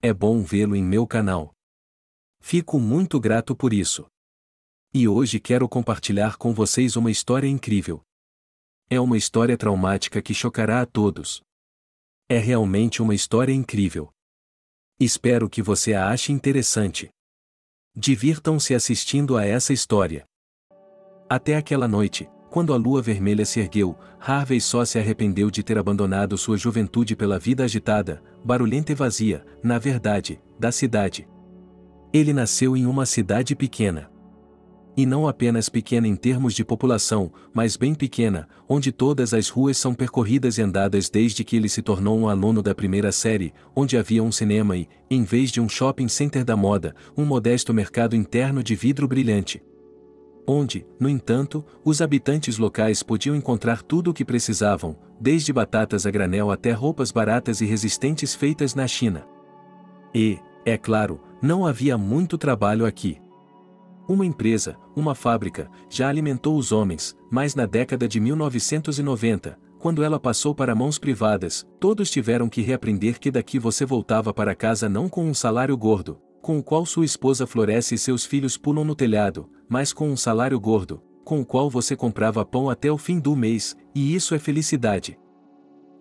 É bom vê-lo em meu canal. Fico muito grato por isso. E hoje quero compartilhar com vocês uma história incrível. É uma história traumática que chocará a todos. É realmente uma história incrível. Espero que você a ache interessante. Divirtam-se assistindo a essa história. Até aquela noite, quando a lua vermelha se ergueu, Harvey só se arrependeu de ter abandonado sua juventude pela vida agitada, barulhenta e vazia, na verdade, da cidade. Ele nasceu em uma cidade pequena. E não apenas pequena em termos de população, mas bem pequena, onde todas as ruas são percorridas e andadas desde que ele se tornou um aluno da primeira série, onde havia um cinema e, em vez de um shopping center da moda, um modesto mercado interno de vidro brilhante. Onde, no entanto, os habitantes locais podiam encontrar tudo o que precisavam, desde batatas a granel até roupas baratas e resistentes feitas na China. E, é claro, não havia muito trabalho aqui. Uma empresa, uma fábrica, já alimentou os homens, mas na década de 1990, quando ela passou para mãos privadas, todos tiveram que reaprender que daqui você voltava para casa não com um salário gordo, com o qual sua esposa floresce e seus filhos pulam no telhado, mas com um salário gordo, com o qual você comprava pão até o fim do mês, e isso é felicidade.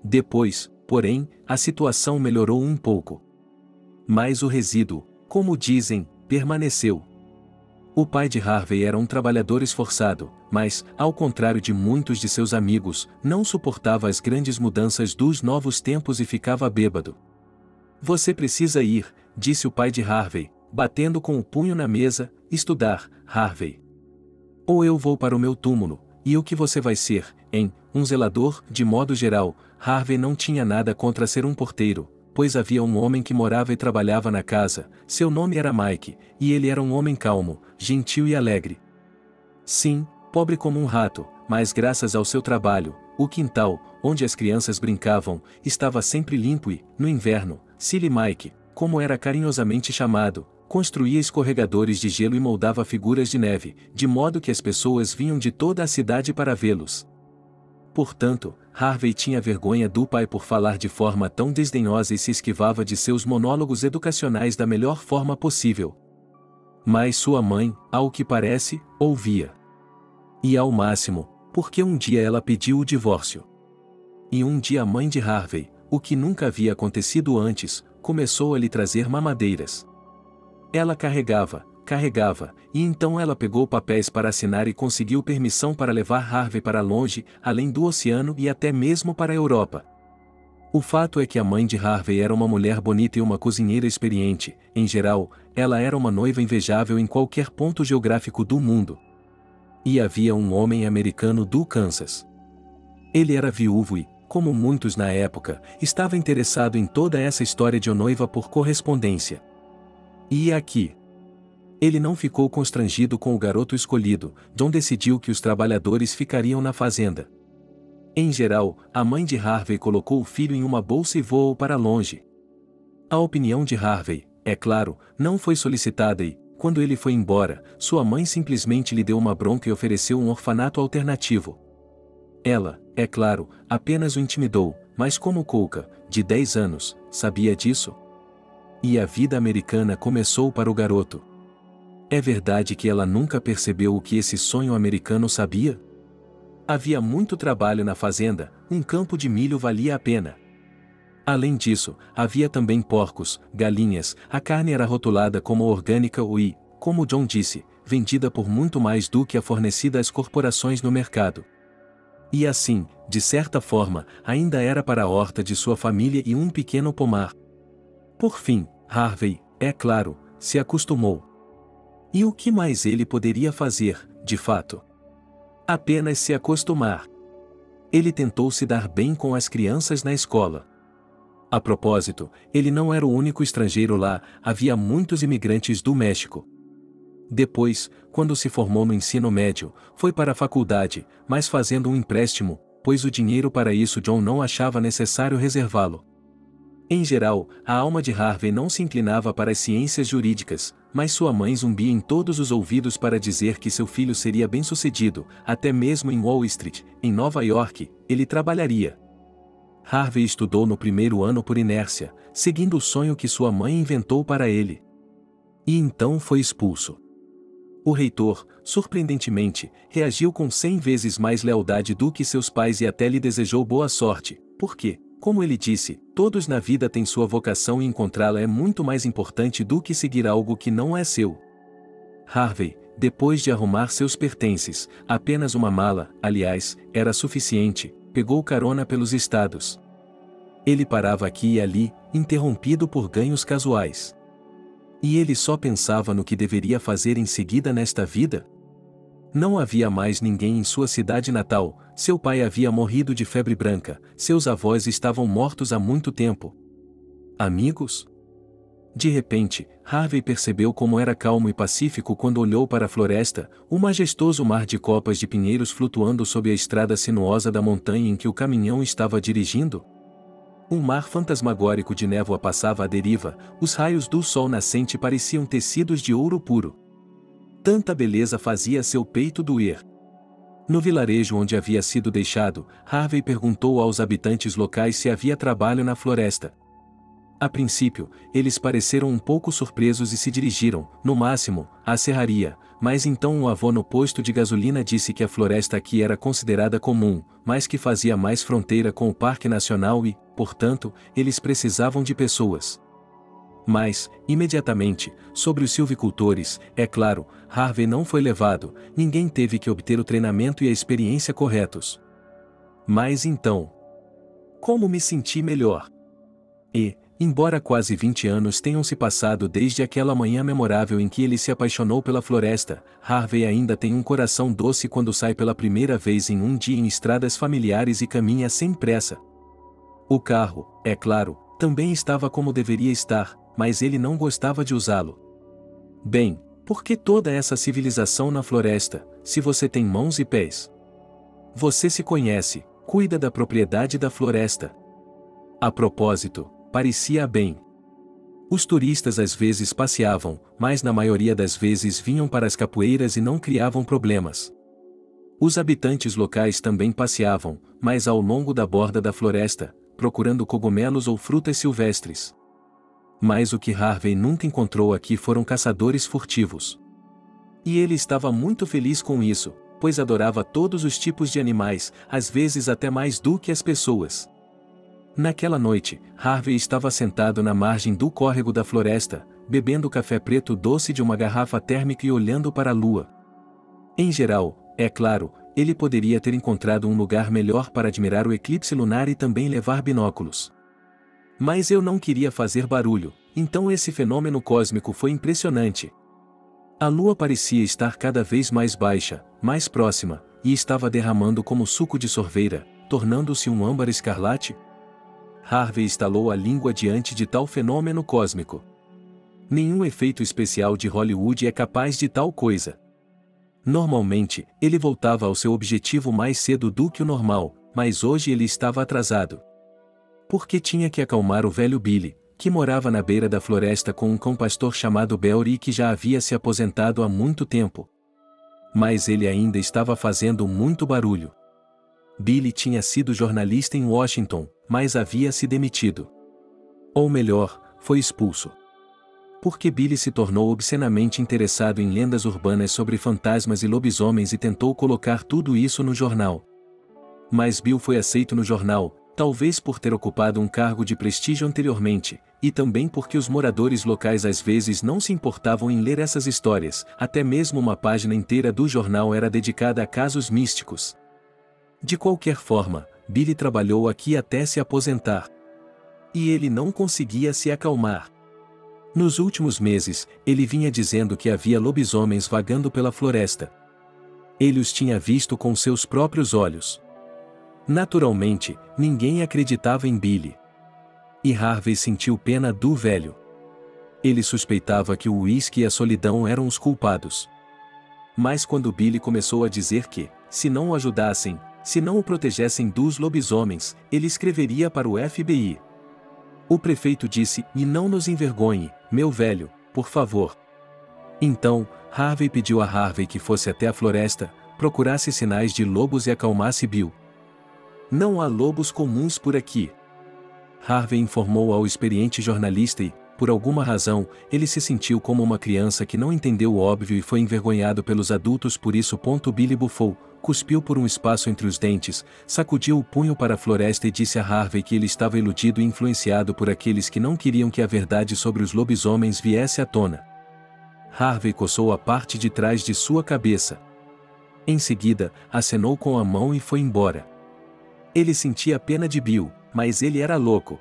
Depois, porém, a situação melhorou um pouco. Mas o resíduo, como dizem, permaneceu. O pai de Harvey era um trabalhador esforçado, mas, ao contrário de muitos de seus amigos, não suportava as grandes mudanças dos novos tempos e ficava bêbado. Você precisa ir, disse o pai de Harvey, batendo com o punho na mesa, estudar, Harvey. Ou eu vou para o meu túmulo, e o que você vai ser, hein? Um zelador, de modo geral. Harvey não tinha nada contra ser um porteiro, pois havia um homem que morava e trabalhava na casa, seu nome era Mike, e ele era um homem calmo, gentil e alegre. Sim, pobre como um rato, mas graças ao seu trabalho, o quintal, onde as crianças brincavam, estava sempre limpo e, no inverno, Silly Mike, como era carinhosamente chamado, construía escorregadores de gelo e moldava figuras de neve, de modo que as pessoas vinham de toda a cidade para vê-los. Portanto, Harvey tinha vergonha do pai por falar de forma tão desdenhosa e se esquivava de seus monólogos educacionais da melhor forma possível. Mas sua mãe, ao que parece, ouvia. E ao máximo, porque um dia ela pediu o divórcio. E um dia a mãe de Harvey, o que nunca havia acontecido antes, começou a lhe trazer mamadeiras. Ela carregava, e então ela pegou papéis para assinar e conseguiu permissão para levar Harvey para longe, além do oceano e até mesmo para a Europa. O fato é que a mãe de Harvey era uma mulher bonita e uma cozinheira experiente, em geral, ela era uma noiva invejável em qualquer ponto geográfico do mundo. E havia um homem americano do Kansas. Ele era viúvo e, como muitos na época, estava interessado em toda essa história de noiva por correspondência. E aqui. Ele não ficou constrangido com o garoto escolhido. John decidiu que os trabalhadores ficariam na fazenda. Em geral, a mãe de Harvey colocou o filho em uma bolsa e voou para longe. A opinião de Harvey, é claro, não foi solicitada e, quando ele foi embora, sua mãe simplesmente lhe deu uma bronca e ofereceu um orfanato alternativo. Ela, é claro, apenas o intimidou, mas como Coca, de 10 anos, sabia disso? E a vida americana começou para o garoto. É verdade que ela nunca percebeu o que esse sonho americano sabia? Havia muito trabalho na fazenda, um campo de milho valia a pena. Além disso, havia também porcos, galinhas, a carne era rotulada como orgânica e, como John disse, vendida por muito mais do que a fornecida às corporações no mercado. E assim, de certa forma, ainda era para a horta de sua família e um pequeno pomar. Por fim, Harvey, é claro, se acostumou. E o que mais ele poderia fazer, de fato? Apenas se acostumar. Ele tentou se dar bem com as crianças na escola. A propósito, ele não era o único estrangeiro lá, havia muitos imigrantes do México. Depois, quando se formou no ensino médio, foi para a faculdade, mas fazendo um empréstimo, pois o dinheiro para isso John não achava necessário reservá-lo. Em geral, a alma de Harvey não se inclinava para as ciências jurídicas, mas sua mãe zumbia em todos os ouvidos para dizer que seu filho seria bem-sucedido, até mesmo em Wall Street, em Nova York, ele trabalharia. Harvey estudou no primeiro ano por inércia, seguindo o sonho que sua mãe inventou para ele. E então foi expulso. O reitor, surpreendentemente, reagiu com 100 vezes mais lealdade do que seus pais e até lhe desejou boa sorte, porque, como ele disse, todos na vida têm sua vocação e encontrá-la é muito mais importante do que seguir algo que não é seu. Harvey, depois de arrumar seus pertences, apenas uma mala, aliás, era suficiente, pegou carona pelos estados. Ele parava aqui e ali, interrompido por ganhos casuais. E ele só pensava no que deveria fazer em seguida nesta vida? Não havia mais ninguém em sua cidade natal, seu pai havia morrido de febre branca, seus avós estavam mortos há muito tempo. Amigos? De repente, Harvey percebeu como era calmo e pacífico quando olhou para a floresta, o majestoso mar de copas de pinheiros flutuando sob a estrada sinuosa da montanha em que o caminhão estava dirigindo. Um mar fantasmagórico de névoa passava à deriva, os raios do sol nascente pareciam tecidos de ouro puro. Tanta beleza fazia seu peito doer. No vilarejo onde havia sido deixado, Harvey perguntou aos habitantes locais se havia trabalho na floresta. A princípio, eles pareceram um pouco surpresos e se dirigiram, no máximo, à serraria, mas então um avô no posto de gasolina disse que a floresta aqui era considerada comum, mas que fazia mais fronteira com o Parque Nacional e, portanto, eles precisavam de pessoas. Mas, imediatamente, sobre os silvicultores, é claro, Harvey não foi levado, ninguém teve que obter o treinamento e a experiência corretos. Mas então, como me senti melhor? E, embora quase 20 anos tenham se passado desde aquela manhã memorável em que ele se apaixonou pela floresta, Harvey ainda tem um coração doce quando sai pela primeira vez em um dia em estradas familiares e caminha sem pressa. O carro, é claro, também estava como deveria estar, mas ele não gostava de usá-lo. Bem, por que toda essa civilização na floresta, se você tem mãos e pés? Você se conhece, cuida da propriedade da floresta. A propósito, parecia bem. Os turistas às vezes passeavam, mas na maioria das vezes vinham para as capoeiras e não criavam problemas. Os habitantes locais também passeavam, mas ao longo da borda da floresta, procurando cogumelos ou frutas silvestres. Mas o que Harvey nunca encontrou aqui foram caçadores furtivos. E ele estava muito feliz com isso, pois adorava todos os tipos de animais, às vezes até mais do que as pessoas. Naquela noite, Harvey estava sentado na margem do córrego da floresta, bebendo café preto doce de uma garrafa térmica e olhando para a lua. Em geral, é claro, ele poderia ter encontrado um lugar melhor para admirar o eclipse lunar e também levar binóculos. Mas eu não queria fazer barulho, então esse fenômeno cósmico foi impressionante. A lua parecia estar cada vez mais baixa, mais próxima, e estava derramando como suco de sorveira, tornando-se um âmbar escarlate. Harvey estalou a língua diante de tal fenômeno cósmico. Nenhum efeito especial de Hollywood é capaz de tal coisa. Normalmente, ele voltava ao seu objetivo mais cedo do que o normal, mas hoje ele estava atrasado. Porque tinha que acalmar o velho Billy, que morava na beira da floresta com um cão-pastor chamado Belry e que já havia se aposentado há muito tempo. Mas ele ainda estava fazendo muito barulho. Billy tinha sido jornalista em Washington, mas havia se demitido. Ou melhor, foi expulso. Porque Billy se tornou obscenamente interessado em lendas urbanas sobre fantasmas e lobisomens e tentou colocar tudo isso no jornal. Mas Bill foi aceito no jornal, talvez por ter ocupado um cargo de prestígio anteriormente, e também porque os moradores locais às vezes não se importavam em ler essas histórias, até mesmo uma página inteira do jornal era dedicada a casos místicos. De qualquer forma, Billy trabalhou aqui até se aposentar. E ele não conseguia se acalmar. Nos últimos meses, ele vinha dizendo que havia lobisomens vagando pela floresta. Ele os tinha visto com seus próprios olhos. Naturalmente, ninguém acreditava em Billy. E Harvey sentiu pena do velho. Ele suspeitava que o uísque e a solidão eram os culpados. Mas quando Billy começou a dizer que, se não o ajudassem, se não o protegessem dos lobisomens, ele escreveria para o FBI. O prefeito disse, e não nos envergonhe, meu velho, por favor. Então, Harvey pediu a Harvey que fosse até a floresta, procurasse sinais de lobos e acalmasse Bill. Não há lobos comuns por aqui. Harvey informou ao experiente jornalista e, por alguma razão, ele se sentiu como uma criança que não entendeu o óbvio e foi envergonhado pelos adultos por isso. Billy bufou, cuspiu por um espaço entre os dentes, sacudiu o punho para a floresta e disse a Harvey que ele estava iludido e influenciado por aqueles que não queriam que a verdade sobre os lobisomens viesse à tona. Harvey coçou a parte de trás de sua cabeça. Em seguida, acenou com a mão e foi embora. Ele sentia pena de Bill, mas ele era louco.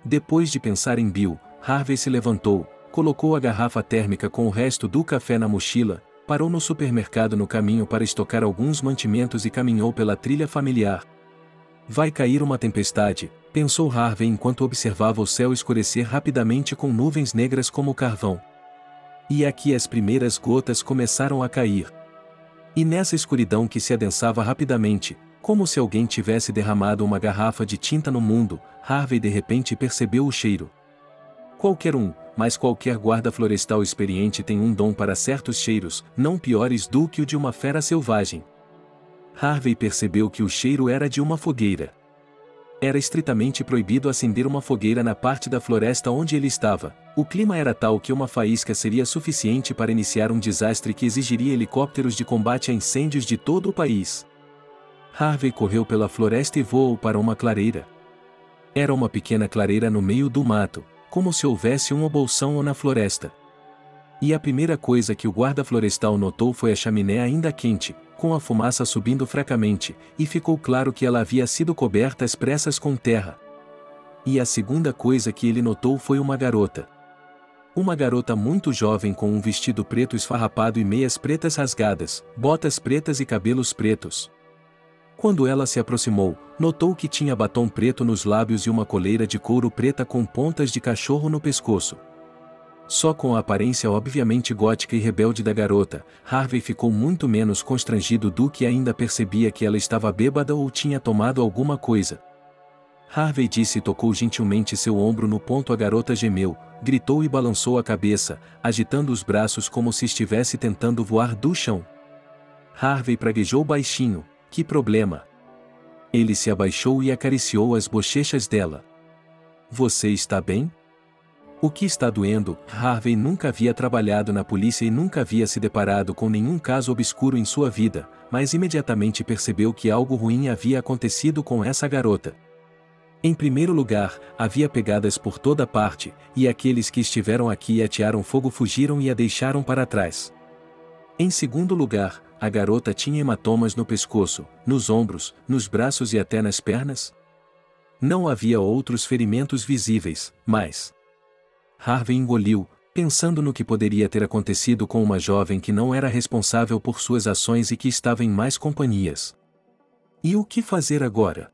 Depois de pensar em Bill, Harvey se levantou, colocou a garrafa térmica com o resto do café na mochila, parou no supermercado no caminho para estocar alguns mantimentos e caminhou pela trilha familiar. Vai cair uma tempestade, pensou Harvey enquanto observava o céu escurecer rapidamente com nuvens negras como carvão. E aqui as primeiras gotas começaram a cair. E nessa escuridão que se adensava rapidamente, como se alguém tivesse derramado uma garrafa de tinta no mundo, Harvey de repente percebeu o cheiro. Qualquer um, mas qualquer guarda florestal experiente tem um dom para certos cheiros, não piores do que o de uma fera selvagem. Harvey percebeu que o cheiro era de uma fogueira. Era estritamente proibido acender uma fogueira na parte da floresta onde ele estava. O clima era tal que uma faísca seria suficiente para iniciar um desastre que exigiria helicópteros de combate a incêndios de todo o país. Harvey correu pela floresta e voou para uma clareira. Era uma pequena clareira no meio do mato, como se houvesse um bolsão na floresta. E a primeira coisa que o guarda florestal notou foi a chaminé ainda quente, com a fumaça subindo fracamente, e ficou claro que ela havia sido coberta às pressas com terra. E a segunda coisa que ele notou foi uma garota. Uma garota muito jovem com um vestido preto esfarrapado e meias pretas rasgadas, botas pretas e cabelos pretos. Quando ela se aproximou, notou que tinha batom preto nos lábios e uma coleira de couro preta com pontas de cachorro no pescoço. Só com a aparência obviamente gótica e rebelde da garota, Harvey ficou muito menos constrangido do que ainda percebia que ela estava bêbada ou tinha tomado alguma coisa. Harvey disse e tocou gentilmente seu ombro no ponto. A garota gemeu, gritou e balançou a cabeça, agitando os braços como se estivesse tentando voar do chão. Harvey praguejou baixinho. Que problema? Ele se abaixou e acariciou as bochechas dela. Você está bem? O que está doendo? Harvey nunca havia trabalhado na polícia e nunca havia se deparado com nenhum caso obscuro em sua vida, mas imediatamente percebeu que algo ruim havia acontecido com essa garota. Em primeiro lugar, havia pegadas por toda parte, e aqueles que estiveram aqui e atearam fogo fugiram e a deixaram para trás. Em segundo lugar, a garota tinha hematomas no pescoço, nos ombros, nos braços e até nas pernas. Não havia outros ferimentos visíveis, mas... Harvey engoliu, pensando no que poderia ter acontecido com uma jovem que não era responsável por suas ações e que estava em mais companhias. E o que fazer agora?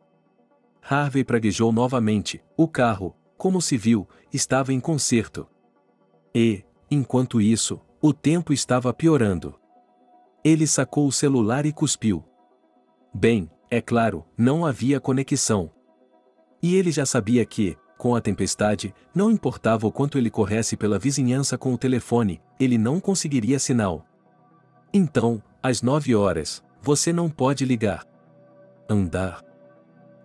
Harvey praguejou novamente. O carro, como se viu, estava em conserto. E, enquanto isso, o tempo estava piorando. Ele sacou o celular e cuspiu. Bem, é claro, não havia conexão. E ele já sabia que, com a tempestade, não importava o quanto ele corresse pela vizinhança com o telefone, ele não conseguiria sinal. Então, às 9 horas, você não pode ligar. Andar.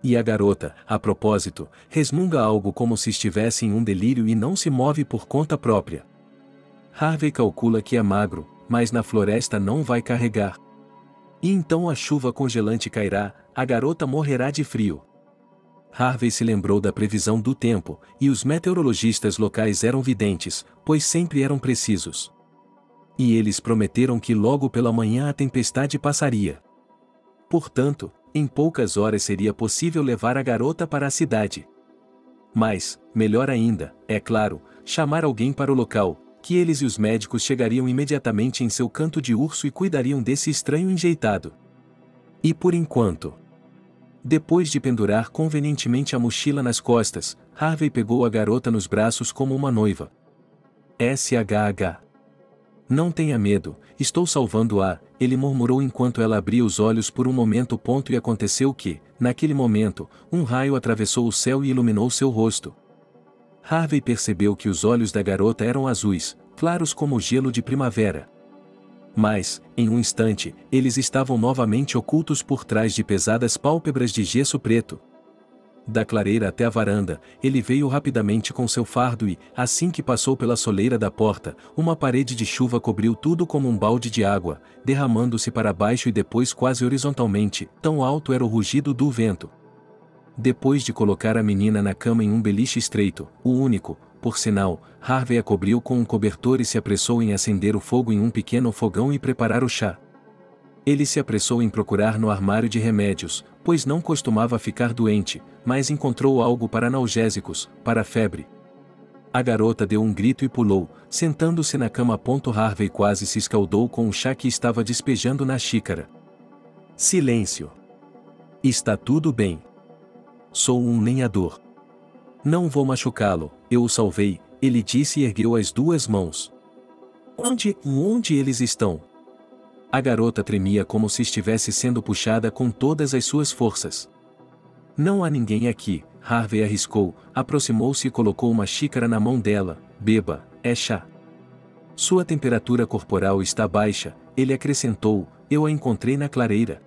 E a garota, a propósito, resmunga algo como se estivesse em um delírio e não se move por conta própria. Harvey calcula que é magro, mas na floresta não vai carregar. E então a chuva congelante cairá, a garota morrerá de frio. Harvey se lembrou da previsão do tempo, e os meteorologistas locais eram videntes, pois sempre eram precisos. E eles prometeram que logo pela manhã a tempestade passaria. Portanto, em poucas horas seria possível levar a garota para a cidade. Mas, melhor ainda, é claro, chamar alguém para o local, que eles e os médicos chegariam imediatamente em seu canto de urso e cuidariam desse estranho enjeitado. E por enquanto... Depois de pendurar convenientemente a mochila nas costas, Harvey pegou a garota nos braços como uma noiva. SHH. Não tenha medo, estou salvando-a, ele murmurou enquanto ela abria os olhos por um momento. E aconteceu que, naquele momento, um raio atravessou o céu e iluminou seu rosto. Harvey percebeu que os olhos da garota eram azuis, claros como o gelo de primavera. Mas, em um instante, eles estavam novamente ocultos por trás de pesadas pálpebras de gesso preto. Da clareira até a varanda, ele veio rapidamente com seu fardo e, assim que passou pela soleira da porta, uma parede de chuva cobriu tudo como um balde de água, derramando-se para baixo e depois quase horizontalmente, tão alto era o rugido do vento. Depois de colocar a menina na cama em um beliche estreito, o único, por sinal, Harvey a cobriu com um cobertor e se apressou em acender o fogo em um pequeno fogão e preparar o chá. Ele se apressou em procurar no armário de remédios, pois não costumava ficar doente, mas encontrou algo para analgésicos, para a febre. A garota deu um grito e pulou, sentando-se na cama. Harvey quase se escaldou com o chá que estava despejando na xícara. Silêncio. Está tudo bem. Sou um lenhador. Não vou machucá-lo, eu o salvei, ele disse e ergueu as duas mãos. Onde eles estão? A garota tremia como se estivesse sendo puxada com todas as suas forças. Não há ninguém aqui, Harvey arriscou, aproximou-se e colocou uma xícara na mão dela. Beba, é chá. Sua temperatura corporal está baixa, ele acrescentou, eu a encontrei na clareira.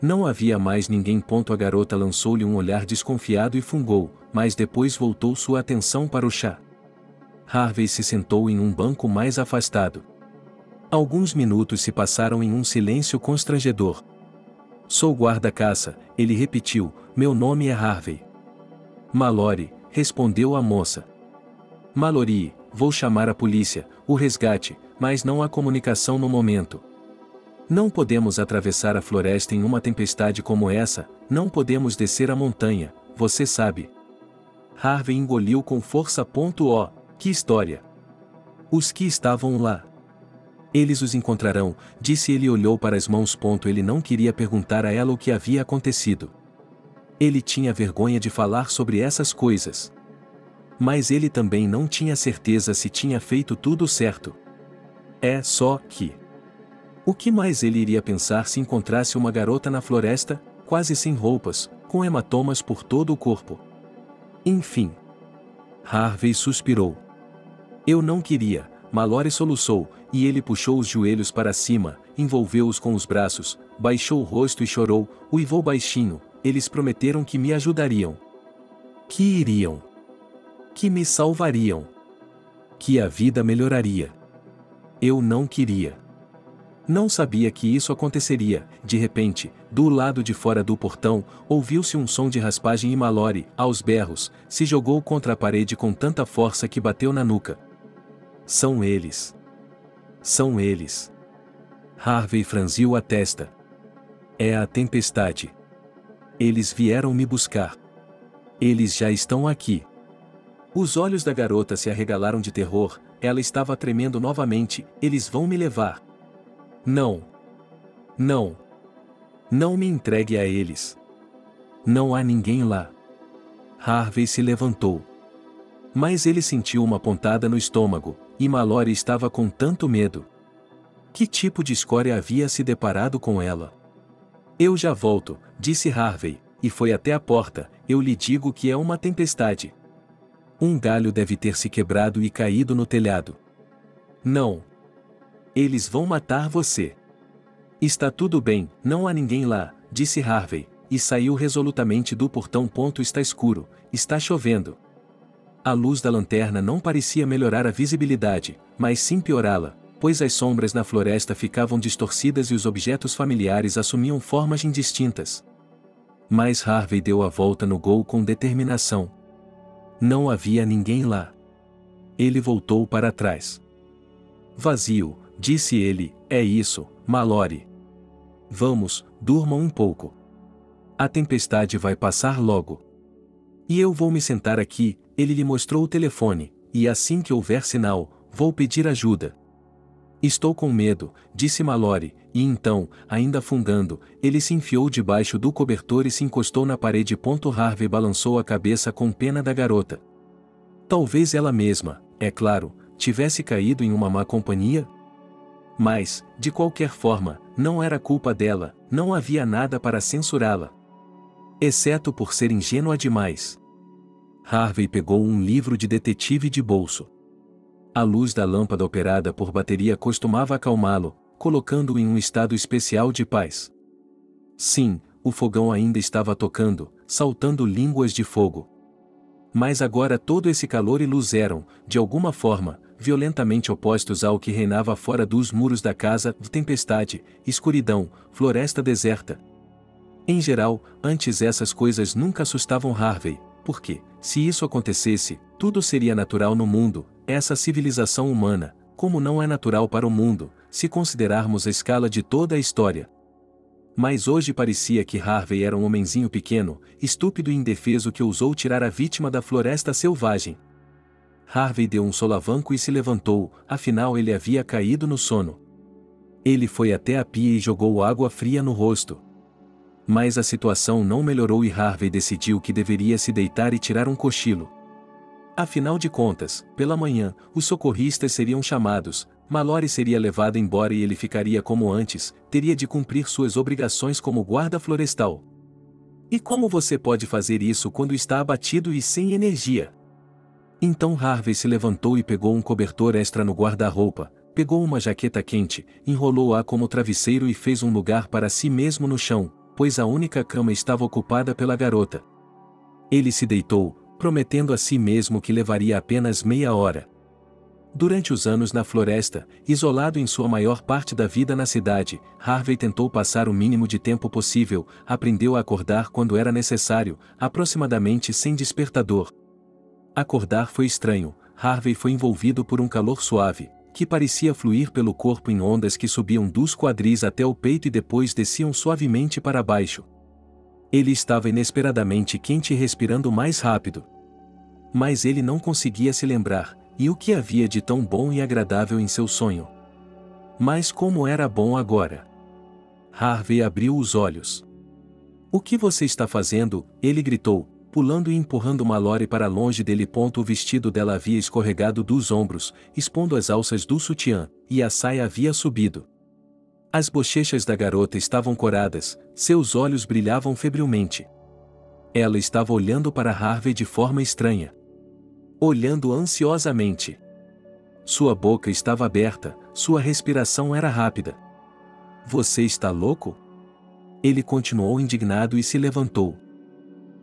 Não havia mais ninguém. A garota lançou-lhe um olhar desconfiado e fungou, mas depois voltou sua atenção para o chá. Harvey se sentou em um banco mais afastado. Alguns minutos se passaram em um silêncio constrangedor. Sou guarda-caça, ele repetiu, meu nome é Harvey. Mallory, respondeu a moça. Mallory, vou chamar a polícia, o resgate, mas não há comunicação no momento. Não podemos atravessar a floresta em uma tempestade como essa, não podemos descer a montanha, você sabe. Harvey engoliu com força. Oh, que história! Os que estavam lá. Eles os encontrarão, disse ele e olhou para as mãos. Ele não queria perguntar a ela o que havia acontecido. Ele tinha vergonha de falar sobre essas coisas. Mas ele também não tinha certeza se tinha feito tudo certo. É só que... O que mais ele iria pensar se encontrasse uma garota na floresta, quase sem roupas, com hematomas por todo o corpo? Enfim. Harvey suspirou. Eu não queria, Mallory soluçou, e ele puxou os joelhos para cima, envolveu-os com os braços, baixou o rosto e chorou, uivou baixinho, eles prometeram que me ajudariam. Que iriam. Que me salvariam. Que a vida melhoraria. Eu não queria. Não sabia que isso aconteceria. De repente, do lado de fora do portão, ouviu-se um som de raspagem e Mallory, aos berros, se jogou contra a parede com tanta força que bateu na nuca. São eles. São eles. Harvey franziu a testa. É a tempestade. Eles vieram me buscar. Eles já estão aqui. Os olhos da garota se arregalaram de terror, ela estava tremendo novamente. Eles vão me levar. Não. Não. Não me entregue a eles. Não há ninguém lá. Harvey se levantou. Mas ele sentiu uma pontada no estômago, e Mallory estava com tanto medo. Que tipo de escória havia se deparado com ela? Eu já volto, disse Harvey, e foi até a porta. Eu lhe digo que é uma tempestade. Um galho deve ter se quebrado e caído no telhado. Não. Eles vão matar você. Está tudo bem, não há ninguém lá, disse Harvey, e saiu resolutamente do portão. Está escuro, está chovendo. A luz da lanterna não parecia melhorar a visibilidade, mas sim piorá-la, pois as sombras na floresta ficavam distorcidas e os objetos familiares assumiam formas indistintas. Mas Harvey deu a volta no gol com determinação. Não havia ninguém lá. Ele voltou para trás. Vazio, disse ele, é isso, Mallory. Vamos, durmam um pouco. A tempestade vai passar logo. E eu vou me sentar aqui, ele lhe mostrou o telefone, e assim que houver sinal, vou pedir ajuda. Estou com medo, disse Mallory, e então, ainda fungando, ele se enfiou debaixo do cobertor e se encostou na parede. Harvey balançou a cabeça com pena da garota. Talvez ela mesma, é claro, tivesse caído em uma má companhia? Mas, de qualquer forma, não era culpa dela, não havia nada para censurá-la. Exceto por ser ingênua demais. Harvey pegou um livro de detetive de bolso. A luz da lâmpada operada por bateria costumava acalmá-lo, colocando-o em um estado especial de paz. Sim, o fogão ainda estava tocando, saltando línguas de fogo. Mas agora todo esse calor e luz eram, de alguma forma, violentamente opostos ao que reinava fora dos muros da casa: tempestade, escuridão, floresta deserta. Em geral, antes essas coisas nunca assustavam Harvey, porque, se isso acontecesse, tudo seria natural no mundo, essa civilização humana, como não é natural para o mundo, se considerarmos a escala de toda a história. Mas hoje parecia que Harvey era um homenzinho pequeno, estúpido e indefeso que ousou tirar a vítima da floresta selvagem. Harvey deu um solavanco e se levantou, afinal ele havia caído no sono. Ele foi até a pia e jogou água fria no rosto. Mas a situação não melhorou e Harvey decidiu que deveria se deitar e tirar um cochilo. Afinal de contas, pela manhã, os socorristas seriam chamados, Mallory seria levado embora e ele ficaria como antes, teria de cumprir suas obrigações como guarda florestal. E como você pode fazer isso quando está abatido e sem energia? Então Harvey se levantou e pegou um cobertor extra no guarda-roupa, pegou uma jaqueta quente, enrolou-a como travesseiro e fez um lugar para si mesmo no chão, pois a única cama estava ocupada pela garota. Ele se deitou, prometendo a si mesmo que levaria apenas meia hora. Durante os anos na floresta, isolado em sua maior parte da vida na cidade, Harvey tentou passar o mínimo de tempo possível, aprendeu a acordar quando era necessário, aproximadamente sem despertador. Acordar foi estranho, Harvey foi envolvido por um calor suave, que parecia fluir pelo corpo em ondas que subiam dos quadris até o peito e depois desciam suavemente para baixo. Ele estava inesperadamente quente e respirando mais rápido. Mas ele não conseguia se lembrar, e o que havia de tão bom e agradável em seu sonho. Mas como era bom agora! Harvey abriu os olhos. "O que você está fazendo?" ele gritou, pulando e empurrando Mallory para longe dele. O vestido dela havia escorregado dos ombros, expondo as alças do sutiã, e a saia havia subido. As bochechas da garota estavam coradas, seus olhos brilhavam febrilmente. Ela estava olhando para Harvey de forma estranha. Olhando ansiosamente. Sua boca estava aberta, sua respiração era rápida. "Você está louco?" Ele continuou indignado e se levantou.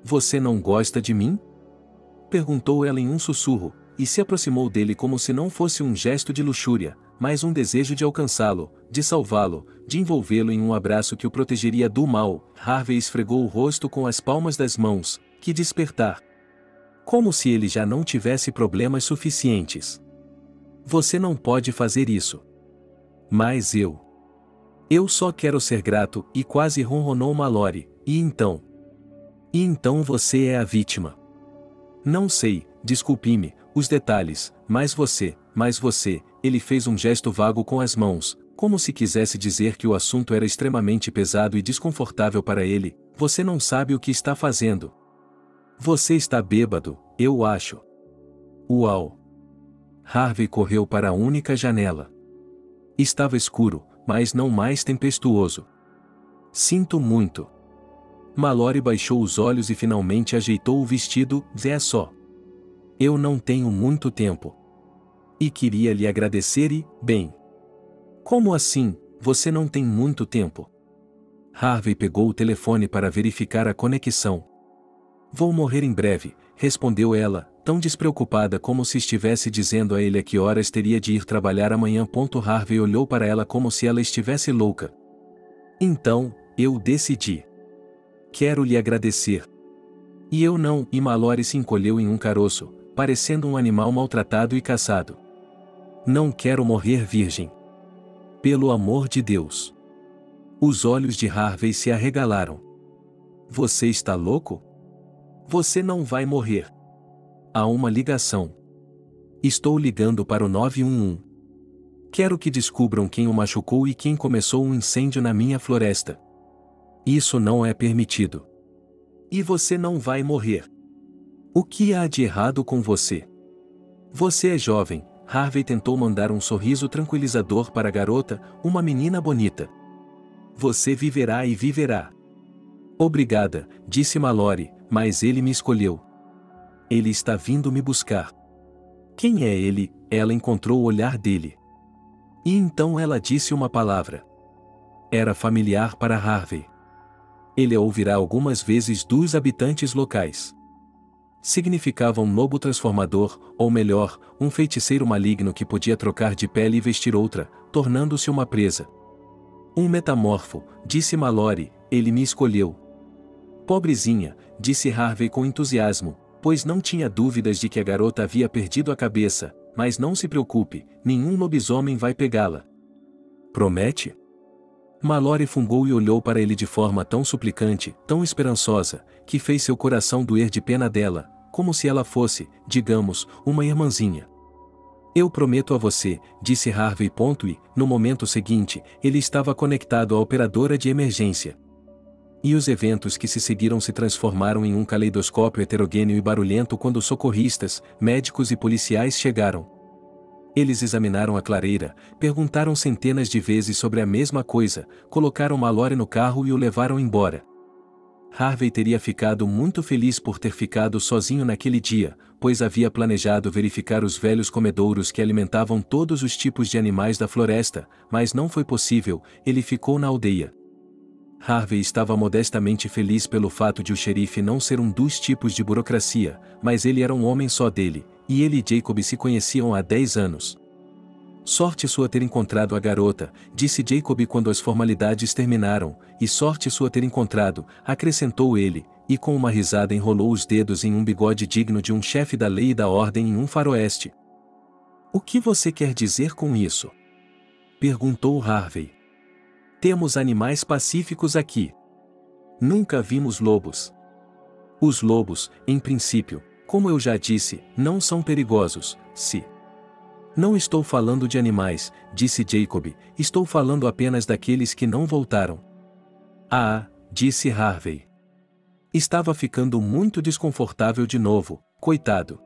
"Você não gosta de mim?" perguntou ela em um sussurro, e se aproximou dele como se não fosse um gesto de luxúria, mas um desejo de alcançá-lo, de salvá-lo, de envolvê-lo em um abraço que o protegeria do mal. Harvey esfregou o rosto com as palmas das mãos. Que despertar! Como se ele já não tivesse problemas suficientes. "Você não pode fazer isso." "Mas eu só quero ser grato", e quase ronronou Mallory. "E então?" "E então você é a vítima." "Não sei, desculpe-me, os detalhes, mas você," ele fez um gesto vago com as mãos, como se quisesse dizer que o assunto era extremamente pesado e desconfortável para ele. "Você não sabe o que está fazendo. Você está bêbado, eu acho." "Uau!" Harvey correu para a única janela. Estava escuro, mas não mais tempestuoso. "Sinto muito." Mallory baixou os olhos e finalmente ajeitou o vestido. "É só. Eu não tenho muito tempo. E queria lhe agradecer e, bem." "Como assim, você não tem muito tempo?" Harvey pegou o telefone para verificar a conexão. "Vou morrer em breve", respondeu ela, tão despreocupada como se estivesse dizendo a ele a que horas teria de ir trabalhar amanhã. Harvey olhou para ela como se ela estivesse louca. "Então, eu decidi. Quero lhe agradecer." "E eu não." E Mallory se encolheu em um caroço, parecendo um animal maltratado e caçado. "Não quero morrer virgem. Pelo amor de Deus." Os olhos de Harvey se arregalaram. "Você está louco? Você não vai morrer." "Há uma ligação. Estou ligando para o 911. Quero que descubram quem o machucou e quem começou um incêndio na minha floresta. Isso não é permitido. E você não vai morrer. O que há de errado com você? Você é jovem." Harvey tentou mandar um sorriso tranquilizador para a garota, "uma menina bonita. Você viverá e viverá." "Obrigada", disse Mallory, "mas ele me escolheu. Ele está vindo me buscar." "Quem é ele?" Ela encontrou o olhar dele. E então ela disse uma palavra. Era familiar para Harvey. Ele a ouvirá algumas vezes dos habitantes locais. Significava um lobo transformador, ou melhor, um feiticeiro maligno que podia trocar de pele e vestir outra, tornando-se uma presa. Um metamorfo, disse Mallory, ele me escolheu. Pobrezinha, disse Harvey com entusiasmo, pois não tinha dúvidas de que a garota havia perdido a cabeça, mas não se preocupe, nenhum lobisomem vai pegá-la. Promete? Mallory fungou e olhou para ele de forma tão suplicante, tão esperançosa, que fez seu coração doer de pena dela, como se ela fosse, digamos, uma irmãzinha. Eu prometo a você, disse Harvey. E, no momento seguinte, ele estava conectado à operadora de emergência. E os eventos que se seguiram se transformaram em um caleidoscópio heterogêneo e barulhento quando socorristas, médicos e policiais chegaram. Eles examinaram a clareira, perguntaram centenas de vezes sobre a mesma coisa, colocaram Mallory no carro e o levaram embora. Harvey teria ficado muito feliz por ter ficado sozinho naquele dia, pois havia planejado verificar os velhos comedouros que alimentavam todos os tipos de animais da floresta, mas não foi possível, ele ficou na aldeia. Harvey estava modestamente feliz pelo fato de o xerife não ser um dos tipos de burocracia, mas ele era um homem só dele, e ele e Jacob se conheciam há 10 anos. Sorte sua ter encontrado a garota, disse Jacob quando as formalidades terminaram, e sorte sua ter encontrado, acrescentou ele, e com uma risada enrolou os dedos em um bigode digno de um chefe da lei e da ordem em um faroeste. O que você quer dizer com isso? Perguntou Harvey. Temos animais pacíficos aqui. Nunca vimos lobos. Os lobos, em princípio, como eu já disse, não são perigosos, se... Não estou falando de animais, disse Jacob, estou falando apenas daqueles que não voltaram. Ah, disse Harvey. Estava ficando muito desconfortável de novo, coitado.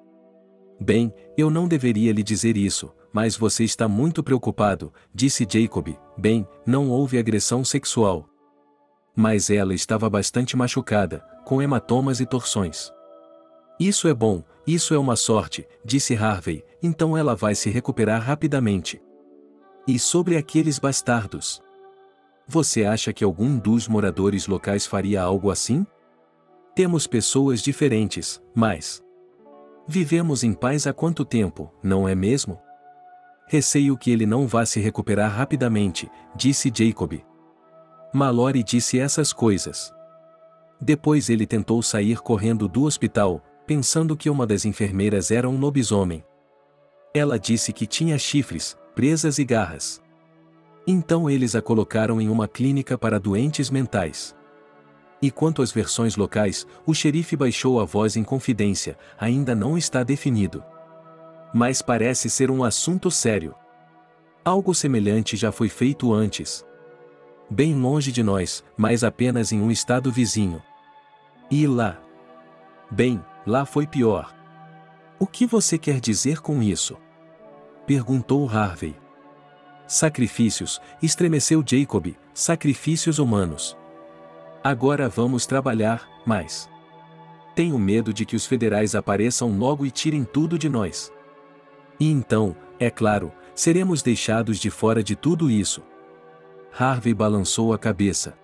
Bem, eu não deveria lhe dizer isso, mas você está muito preocupado, disse Jacob. Bem, não houve agressão sexual. Mas ela estava bastante machucada, com hematomas e torções. Isso é bom, isso é uma sorte, disse Harvey, então ela vai se recuperar rapidamente. E sobre aqueles bastardos? Você acha que algum dos moradores locais faria algo assim? Temos pessoas diferentes, mas... Vivemos em paz há quanto tempo, não é mesmo? Receio que ele não vá se recuperar rapidamente, disse Jacob. Mallory disse essas coisas. Depois ele tentou sair correndo do hospital, pensando que uma das enfermeiras era um lobisomem. Ela disse que tinha chifres, presas e garras. Então eles a colocaram em uma clínica para doentes mentais. E quanto às versões locais, o xerife baixou a voz em confidência, ainda não está definido. Mas parece ser um assunto sério. Algo semelhante já foi feito antes. Bem longe de nós, mas apenas em um estado vizinho. E lá? Bem, lá foi pior. O que você quer dizer com isso? Perguntou Harvey. Sacrifícios, estremeceu Jacob, sacrifícios humanos. Agora vamos trabalhar, mas... Tenho medo de que os federais apareçam logo e tirem tudo de nós. E então, é claro, seremos deixados de fora de tudo isso. Harvey balançou a cabeça.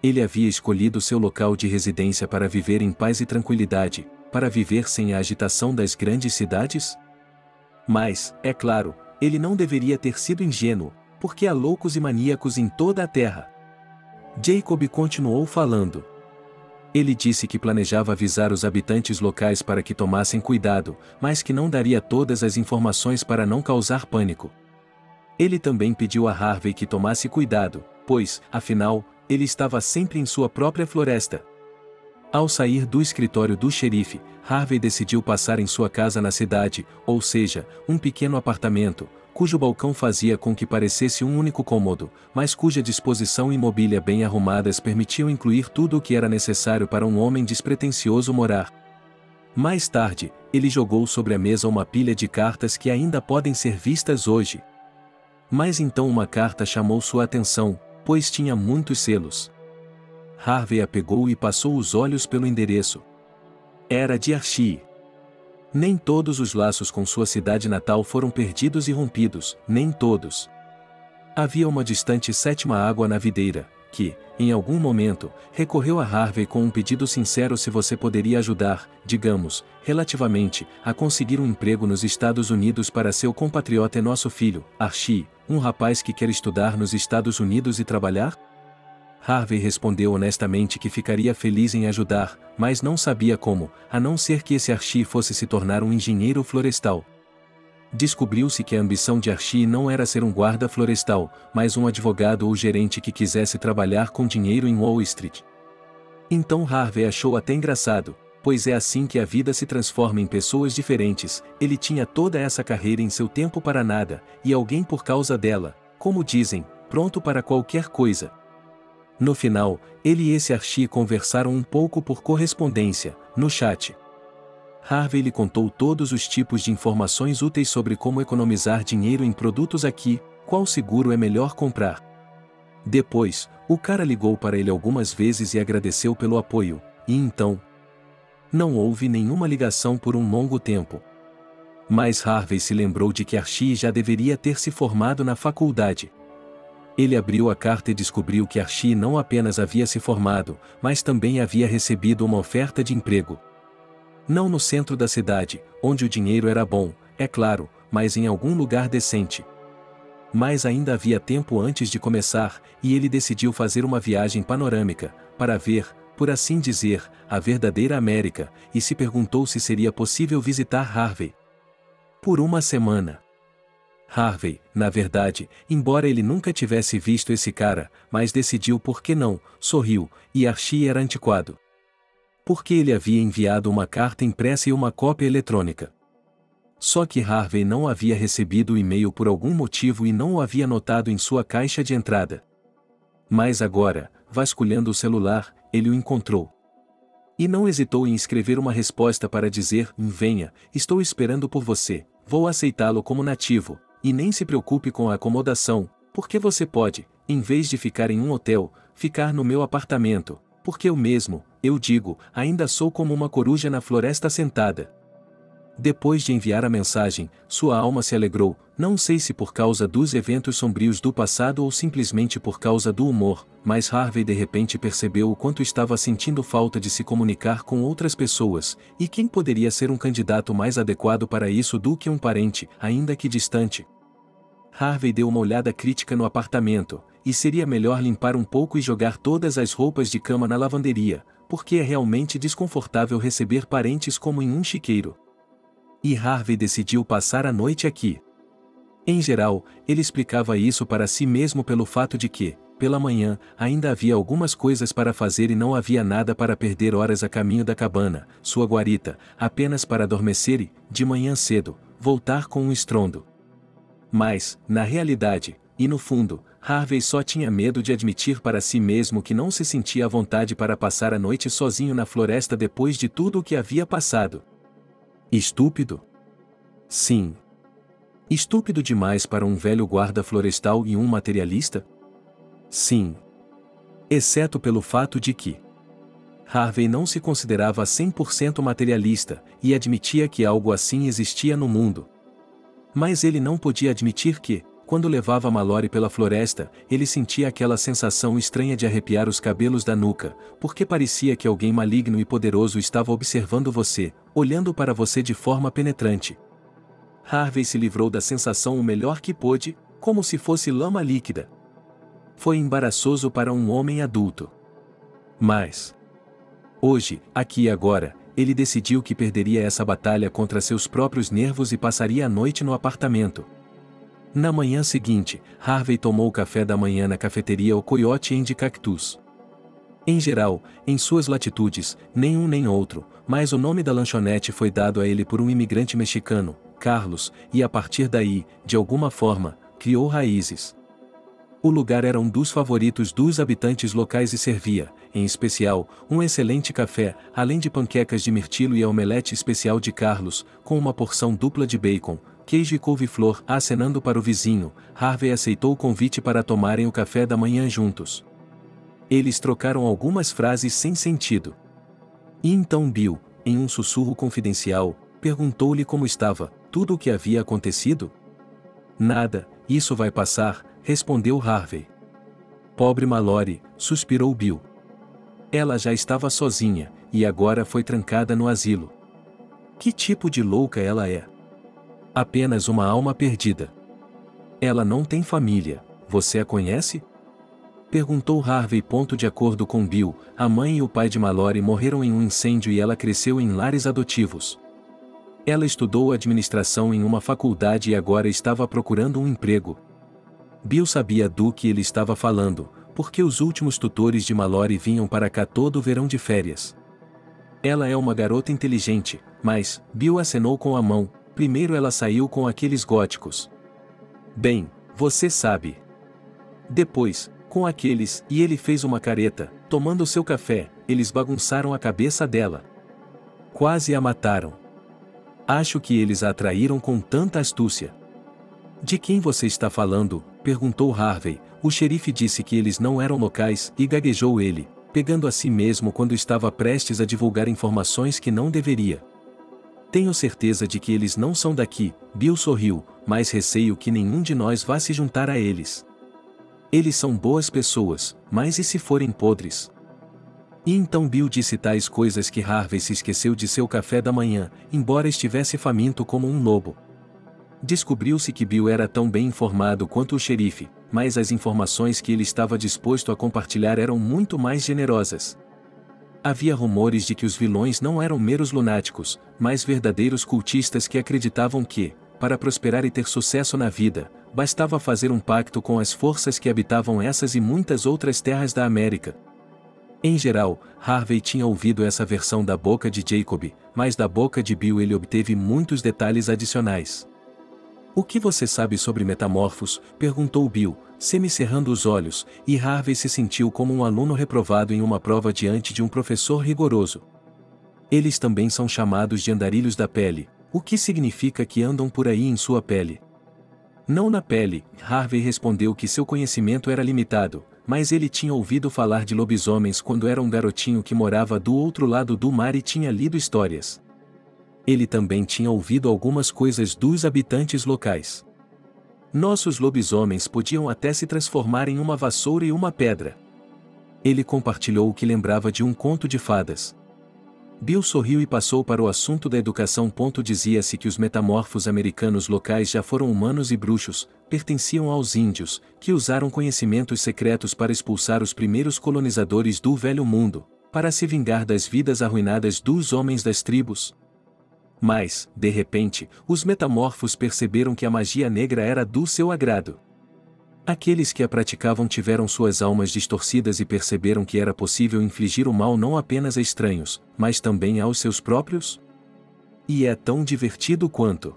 Ele havia escolhido seu local de residência para viver em paz e tranquilidade, para viver sem a agitação das grandes cidades? Mas, é claro, ele não deveria ter sido ingênuo, porque há loucos e maníacos em toda a terra. Jacob continuou falando. Ele disse que planejava avisar os habitantes locais para que tomassem cuidado, mas que não daria todas as informações para não causar pânico. Ele também pediu a Harvey que tomasse cuidado, pois, afinal, ele estava sempre em sua própria floresta. Ao sair do escritório do xerife, Harvey decidiu passar em sua casa na cidade, ou seja, um pequeno apartamento, cujo balcão fazia com que parecesse um único cômodo, mas cuja disposição e mobília bem arrumadas permitiam incluir tudo o que era necessário para um homem despretensioso morar. Mais tarde, ele jogou sobre a mesa uma pilha de cartas que ainda podem ser vistas hoje. Mas então uma carta chamou sua atenção, pois tinha muitos selos. Harvey a pegou e passou os olhos pelo endereço. Era de Archie. Nem todos os laços com sua cidade natal foram perdidos e rompidos, nem todos. Havia uma distante sétima água na videira, que, em algum momento, recorreu a Harvey com um pedido sincero se você poderia ajudar, digamos, relativamente, a conseguir um emprego nos Estados Unidos para seu compatriota e nosso filho, Archie, um rapaz que quer estudar nos Estados Unidos e trabalhar? Harvey respondeu honestamente que ficaria feliz em ajudar, mas não sabia como, a não ser que esse Archie fosse se tornar um engenheiro florestal. Descobriu-se que a ambição de Archie não era ser um guarda florestal, mas um advogado ou gerente que quisesse trabalhar com dinheiro em Wall Street. Então Harvey achou até engraçado, pois é assim que a vida se transforma em pessoas diferentes. Ele tinha toda essa carreira em seu tempo para nada, e alguém por causa dela, como dizem, pronto para qualquer coisa. No final, ele e esse Archie conversaram um pouco por correspondência, no chat. Harvey lhe contou todos os tipos de informações úteis sobre como economizar dinheiro em produtos aqui, qual seguro é melhor comprar. Depois, o cara ligou para ele algumas vezes e agradeceu pelo apoio, e então... Não houve nenhuma ligação por um longo tempo. Mas Harvey se lembrou de que Archie já deveria ter se formado na faculdade. Ele abriu a carta e descobriu que Archie não apenas havia se formado, mas também havia recebido uma oferta de emprego. Não no centro da cidade, onde o dinheiro era bom, é claro, mas em algum lugar decente. Mas ainda havia tempo antes de começar, e ele decidiu fazer uma viagem panorâmica, para ver, por assim dizer, a verdadeira América, e se perguntou se seria possível visitar Harvey. Por uma semana. Harvey, na verdade, embora ele nunca tivesse visto esse cara, mas decidiu por que não, sorriu, e Archie era antiquado. Porque ele havia enviado uma carta impressa e uma cópia eletrônica. Só que Harvey não havia recebido o e-mail por algum motivo e não o havia notado em sua caixa de entrada. Mas agora, vasculhando o celular, ele o encontrou. E não hesitou em escrever uma resposta para dizer: venha, estou esperando por você, vou aceitá-lo como nativo. E nem se preocupe com a acomodação, porque você pode, em vez de ficar em um hotel, ficar no meu apartamento, porque eu digo, ainda sou como uma coruja na floresta sentada. Depois de enviar a mensagem, sua alma se alegrou, não sei se por causa dos eventos sombrios do passado ou simplesmente por causa do humor, mas Harvey de repente percebeu o quanto estava sentindo falta de se comunicar com outras pessoas, e quem poderia ser um candidato mais adequado para isso do que um parente, ainda que distante. Harvey deu uma olhada crítica no apartamento, e seria melhor limpar um pouco e jogar todas as roupas de cama na lavanderia, porque é realmente desconfortável receber parentes como em um chiqueiro. E Harvey decidiu passar a noite aqui. Em geral, ele explicava isso para si mesmo pelo fato de que, pela manhã, ainda havia algumas coisas para fazer e não havia nada para perder horas a caminho da cabana, sua guarita, apenas para adormecer e, de manhã cedo, voltar com um estrondo. Mas, na realidade, e no fundo, Harvey só tinha medo de admitir para si mesmo que não se sentia à vontade para passar a noite sozinho na floresta depois de tudo o que havia passado. Estúpido? Sim. Estúpido demais para um velho guarda florestal e um materialista? Sim. Exceto pelo fato de que Harvey não se considerava 100% materialista, e admitia que algo assim existia no mundo. Mas ele não podia admitir que, quando levava Mallory pela floresta, ele sentia aquela sensação estranha de arrepiar os cabelos da nuca, porque parecia que alguém maligno e poderoso estava observando você, olhando para você de forma penetrante. Harvey se livrou da sensação o melhor que pôde, como se fosse lama líquida. Foi embaraçoso para um homem adulto. Mas, hoje, aqui e agora, ele decidiu que perderia essa batalha contra seus próprios nervos e passaria a noite no apartamento. Na manhã seguinte, Harvey tomou o café da manhã na cafeteria O Coyote and Cactus. Em geral, em suas latitudes, nenhum nem outro, mas o nome da lanchonete foi dado a ele por um imigrante mexicano, Carlos, e a partir daí, de alguma forma, criou raízes. O lugar era um dos favoritos dos habitantes locais e servia, em especial, um excelente café, além de panquecas de mirtilo e a omelete especial de Carlos, com uma porção dupla de bacon, queijo e couve-flor. Acenando para o vizinho, Harvey aceitou o convite para tomarem o café da manhã juntos. Eles trocaram algumas frases sem sentido. E então Bill, em um sussurro confidencial, perguntou-lhe como estava, tudo o que havia acontecido. Nada, isso vai passar, respondeu Harvey. Pobre Mallory, suspirou Bill. Ela já estava sozinha, e agora foi trancada no asilo. Que tipo de louca ela é? Apenas uma alma perdida. Ela não tem família, você a conhece? Perguntou Harvey. De acordo com Bill, a mãe e o pai de Mallory morreram em um incêndio e ela cresceu em lares adotivos. Ela estudou administração em uma faculdade e agora estava procurando um emprego. Bill sabia do que ele estava falando, porque os últimos tutores de Mallory vinham para cá todo o verão de férias. Ela é uma garota inteligente, mas, Bill acenou com a mão, primeiro ela saiu com aqueles góticos. Bem, você sabe. Depois, com aqueles, e ele fez uma careta, tomando seu café, eles bagunçaram a cabeça dela. Quase a mataram. Acho que eles a atraíram com tanta astúcia. De quem você está falando? Perguntou Harvey. O xerife disse que eles não eram locais, e gaguejou ele, pegando a si mesmo quando estava prestes a divulgar informações que não deveria. Tenho certeza de que eles não são daqui, Bill sorriu, mas receio que nenhum de nós vá se juntar a eles. Eles são boas pessoas, mas e se forem podres? E então Bill disse tais coisas que Harvey se esqueceu de seu café da manhã, embora estivesse faminto como um lobo. Descobriu-se que Bill era tão bem informado quanto o xerife, mas as informações que ele estava disposto a compartilhar eram muito mais generosas. Havia rumores de que os vilões não eram meros lunáticos, mas verdadeiros cultistas que acreditavam que, para prosperar e ter sucesso na vida, bastava fazer um pacto com as forças que habitavam essas e muitas outras terras da América. Em geral, Harvey tinha ouvido essa versão da boca de Jacob, mas da boca de Bill ele obteve muitos detalhes adicionais. O que você sabe sobre metamorfos? Perguntou Bill, semicerrando os olhos, e Harvey se sentiu como um aluno reprovado em uma prova diante de um professor rigoroso. Eles também são chamados de andarilhos da pele, o que significa que andam por aí em sua pele. Não na pele, Harvey respondeu que seu conhecimento era limitado, mas ele tinha ouvido falar de lobisomens quando era um garotinho que morava do outro lado do mar e tinha lido histórias. Ele também tinha ouvido algumas coisas dos habitantes locais. Nossos lobisomens podiam até se transformar em uma vassoura e uma pedra. Ele compartilhou o que lembrava de um conto de fadas. Bill sorriu e passou para o assunto da educação. Dizia-se que os metamorfos americanos locais já foram humanos e bruxos, pertenciam aos índios, que usaram conhecimentos secretos para expulsar os primeiros colonizadores do Velho Mundo, para se vingar das vidas arruinadas dos homens das tribos. Mas, de repente, os metamorfos perceberam que a magia negra era do seu agrado. Aqueles que a praticavam tiveram suas almas distorcidas e perceberam que era possível infligir o mal não apenas a estranhos, mas também aos seus próprios? E é tão divertido quanto.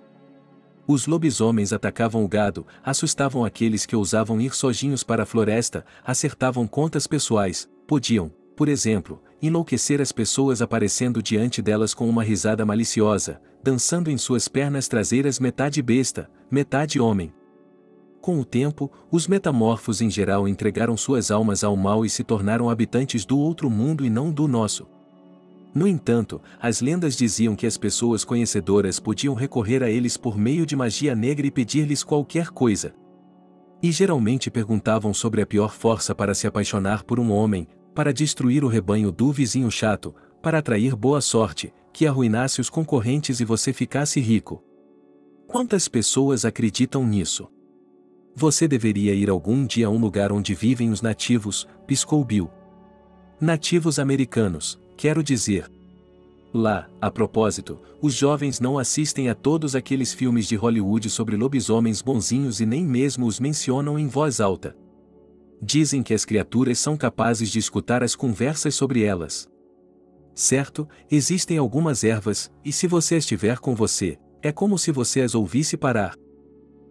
Os lobisomens atacavam o gado, assustavam aqueles que ousavam ir sozinhos para a floresta, acertavam contas pessoais, podiam, por exemplo, enlouquecer as pessoas aparecendo diante delas com uma risada maliciosa, dançando em suas pernas traseiras metade besta, metade homem. Com o tempo, os metamorfos em geral entregaram suas almas ao mal e se tornaram habitantes do outro mundo e não do nosso. No entanto, as lendas diziam que as pessoas conhecedoras podiam recorrer a eles por meio de magia negra e pedir-lhes qualquer coisa. E geralmente perguntavam sobre a pior força para se apaixonar por um homem, para destruir o rebanho do vizinho chato, para atrair boa sorte, que arruinasse os concorrentes e você ficasse rico. Quantas pessoas acreditam nisso? Você deveria ir algum dia a um lugar onde vivem os nativos, piscou Bill. Nativos americanos, quero dizer. Lá, a propósito, os jovens não assistem a todos aqueles filmes de Hollywood sobre lobisomens bonzinhos e nem mesmo os mencionam em voz alta. Dizem que as criaturas são capazes de escutar as conversas sobre elas. Certo, existem algumas ervas, e se você as tiver com você, é como se você as ouvisse parar.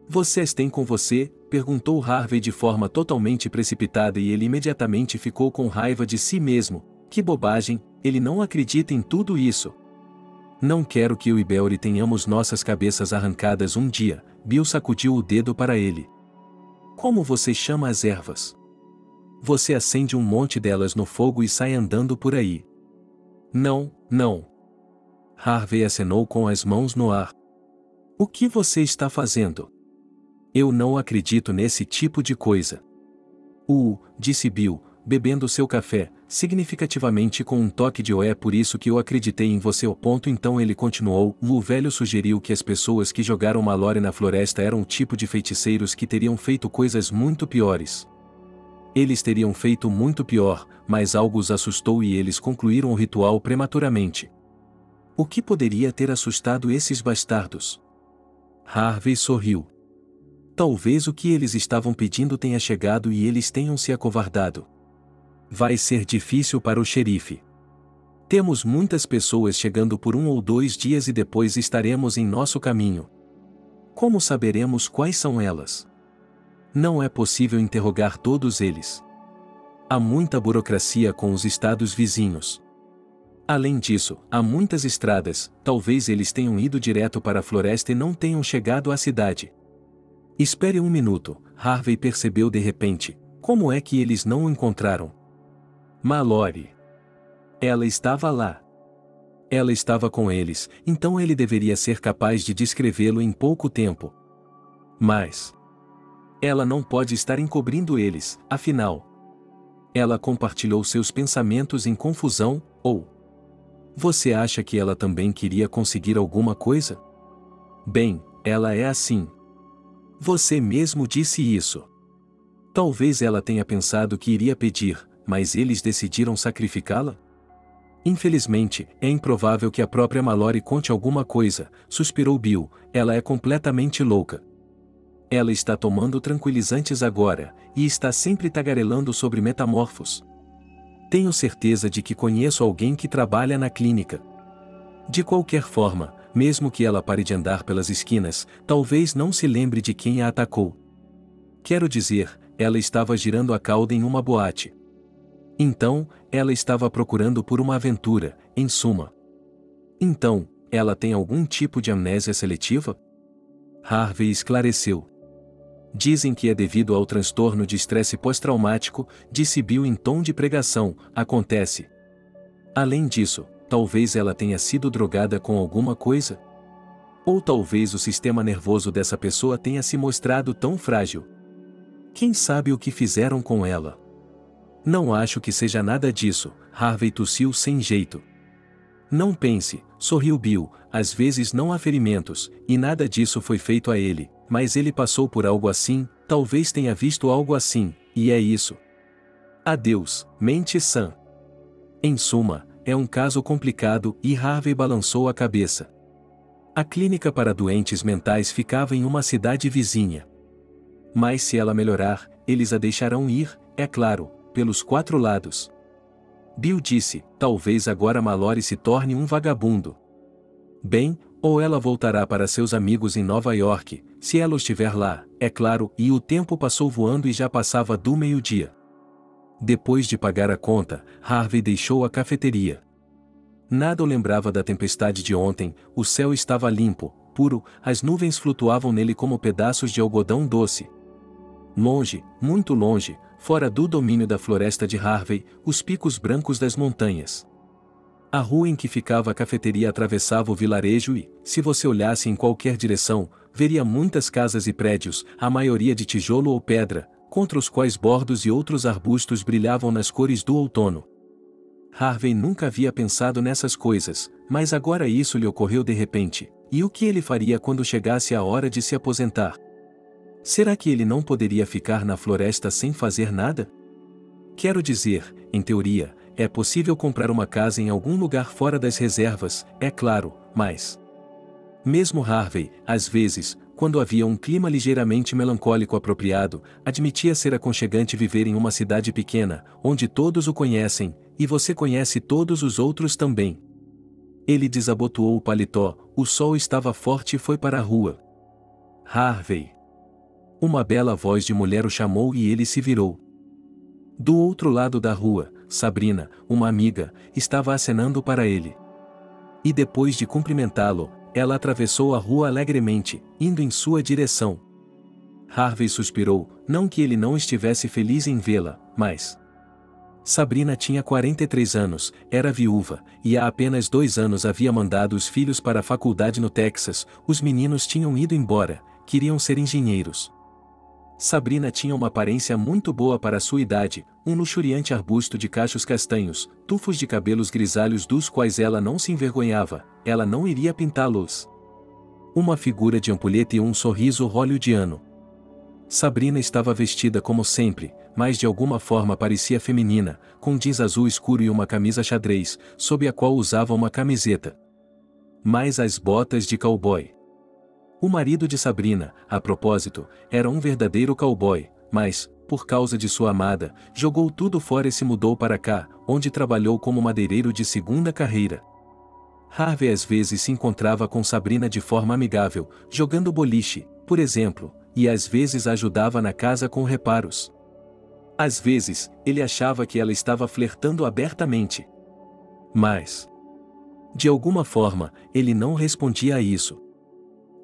Você as tem com você? Perguntou Harvey de forma totalmente precipitada e ele imediatamente ficou com raiva de si mesmo. Que bobagem, ele não acredita em tudo isso. Não quero que eu e Belry tenhamos nossas cabeças arrancadas um dia, Bill sacudiu o dedo para ele. Como você chama as ervas? Você acende um monte delas no fogo e sai andando por aí. Não, não. Harvey acenou com as mãos no ar. O que você está fazendo? Eu não acredito nesse tipo de coisa. Disse Bill, bebendo seu café, significativamente com um toque de é por isso que eu acreditei em você. Então ele continuou, o velho sugeriu que as pessoas que jogaram Mallory na floresta eram o tipo de feiticeiros que teriam feito coisas muito piores. Eles teriam feito muito pior, mas algo os assustou e eles concluíram o ritual prematuramente. O que poderia ter assustado esses bastardos? Harvey sorriu. Talvez o que eles estavam pedindo tenha chegado e eles tenham se acovardado. Vai ser difícil para o xerife. Temos muitas pessoas chegando por 1 ou 2 dias e depois estaremos em nosso caminho. Como saberemos quais são elas? Não é possível interrogar todos eles. Há muita burocracia com os estados vizinhos. Além disso, há muitas estradas, talvez eles tenham ido direto para a floresta e não tenham chegado à cidade. Espere um minuto, Harvey percebeu de repente. Como é que eles não o encontraram? Mallory. Ela estava lá. Ela estava com eles, então ele deveria ser capaz de descrevê-lo em pouco tempo. Mas ela não pode estar encobrindo eles, afinal. Ela compartilhou seus pensamentos em confusão, ou você acha que ela também queria conseguir alguma coisa? Bem, ela é assim. Você mesmo disse isso. Talvez ela tenha pensado que iria pedir, mas eles decidiram sacrificá-la? Infelizmente, é improvável que a própria Mallory conte alguma coisa, suspirou Bill, ela é completamente louca. Ela está tomando tranquilizantes agora, e está sempre tagarelando sobre metamorfos. Tenho certeza de que conheço alguém que trabalha na clínica. De qualquer forma, mesmo que ela pare de andar pelas esquinas, talvez não se lembre de quem a atacou. Quero dizer, ela estava girando a cauda em uma boate. Então, ela estava procurando por uma aventura, em suma. Então, ela tem algum tipo de amnésia seletiva? Harvey esclareceu. Dizem que é devido ao transtorno de estresse pós-traumático, disse Bill em tom de pregação, acontece. Além disso, talvez ela tenha sido drogada com alguma coisa? Ou talvez o sistema nervoso dessa pessoa tenha se mostrado tão frágil. Quem sabe o que fizeram com ela? Não acho que seja nada disso, Harvey tossiu sem jeito. Não pense, sorriu Bill, às vezes não há ferimentos, e nada disso foi feito a ele, mas ele passou por algo assim, talvez tenha visto algo assim, e é isso. Adeus, mente-sã. Em suma, é um caso complicado, e Harvey balançou a cabeça. A clínica para doentes mentais ficava em uma cidade vizinha. Mas se ela melhorar, eles a deixarão ir, é claro, pelos 4 lados. Bill disse, talvez agora Mallory se torne um vagabundo. Bem, ou ela voltará para seus amigos em Nova York, se ela estiver lá, é claro, e o tempo passou voando e já passava do meio-dia. Depois de pagar a conta, Harvey deixou a cafeteria. Nada o lembrava da tempestade de ontem, o céu estava limpo, puro, as nuvens flutuavam nele como pedaços de algodão doce. Longe, muito longe, fora do domínio da floresta de Harvey, os picos brancos das montanhas. A rua em que ficava a cafeteria atravessava o vilarejo e, se você olhasse em qualquer direção, veria muitas casas e prédios, a maioria de tijolo ou pedra, contra os quais bordos e outros arbustos brilhavam nas cores do outono. Harvey nunca havia pensado nessas coisas, mas agora isso lhe ocorreu de repente, e o que ele faria quando chegasse a hora de se aposentar? Será que ele não poderia ficar na floresta sem fazer nada? Quero dizer, em teoria, é possível comprar uma casa em algum lugar fora das reservas, é claro, mas mesmo Harvey, às vezes, quando havia um clima ligeiramente melancólico apropriado, admitia ser aconchegante viver em uma cidade pequena, onde todos o conhecem, e você conhece todos os outros também. Ele desabotoou o paletó, o sol estava forte e foi para a rua. Harvey! Uma bela voz de mulher o chamou e ele se virou. Do outro lado da rua, Sabrina, uma amiga, estava acenando para ele. E depois de cumprimentá-lo, ela atravessou a rua alegremente, indo em sua direção. Harvey suspirou, não que ele não estivesse feliz em vê-la, mas Sabrina tinha 43 anos, era viúva, e há apenas 2 anos havia mandado os filhos para a faculdade no Texas, os meninos tinham ido embora, queriam ser engenheiros. Sabrina tinha uma aparência muito boa para sua idade, um luxuriante arbusto de cachos castanhos, tufos de cabelos grisalhos dos quais ela não se envergonhava, ela não iria pintá-los. Uma figura de ampulheta e um sorriso hollywoodiano. Sabrina estava vestida como sempre, mas de alguma forma parecia feminina, com jeans azul escuro e uma camisa xadrez, sob a qual usava uma camiseta. Mais as botas de cowboy. O marido de Sabrina, a propósito, era um verdadeiro cowboy, mas, por causa de sua amada, jogou tudo fora e se mudou para cá, onde trabalhou como madeireiro de segunda carreira. Harvey às vezes se encontrava com Sabrina de forma amigável, jogando boliche, por exemplo, e às vezes ajudava na casa com reparos. Às vezes, ele achava que ela estava flertando abertamente. Mas, de alguma forma, ele não respondia a isso.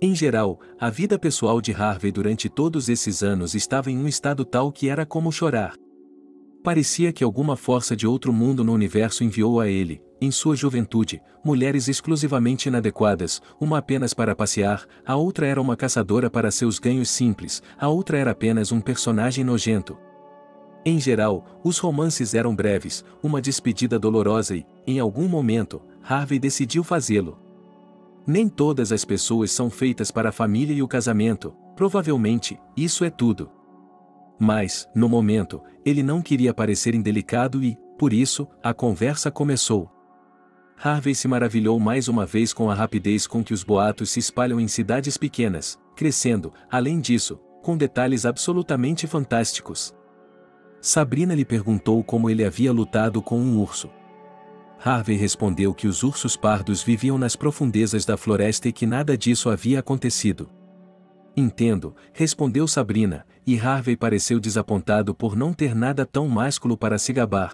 Em geral, a vida pessoal de Harvey durante todos esses anos estava em um estado tal que era como chorar. Parecia que alguma força de outro mundo no universo enviou a ele, em sua juventude, mulheres exclusivamente inadequadas, uma apenas para passear, a outra era uma caçadora para seus ganhos simples, a outra era apenas um personagem nojento. Em geral, os romances eram breves, uma despedida dolorosa e, em algum momento, Harvey decidiu fazê-lo. Nem todas as pessoas são feitas para a família e o casamento, provavelmente, isso é tudo. Mas, no momento, ele não queria parecer indelicado e, por isso, a conversa começou. Harvey se maravilhou mais uma vez com a rapidez com que os boatos se espalham em cidades pequenas, crescendo, além disso, com detalhes absolutamente fantásticos. Sabrina lhe perguntou como ele havia lutado com um urso. Harvey respondeu que os ursos pardos viviam nas profundezas da floresta e que nada disso havia acontecido. Entendo, respondeu Sabrina, e Harvey pareceu desapontado por não ter nada tão másculo para se gabar.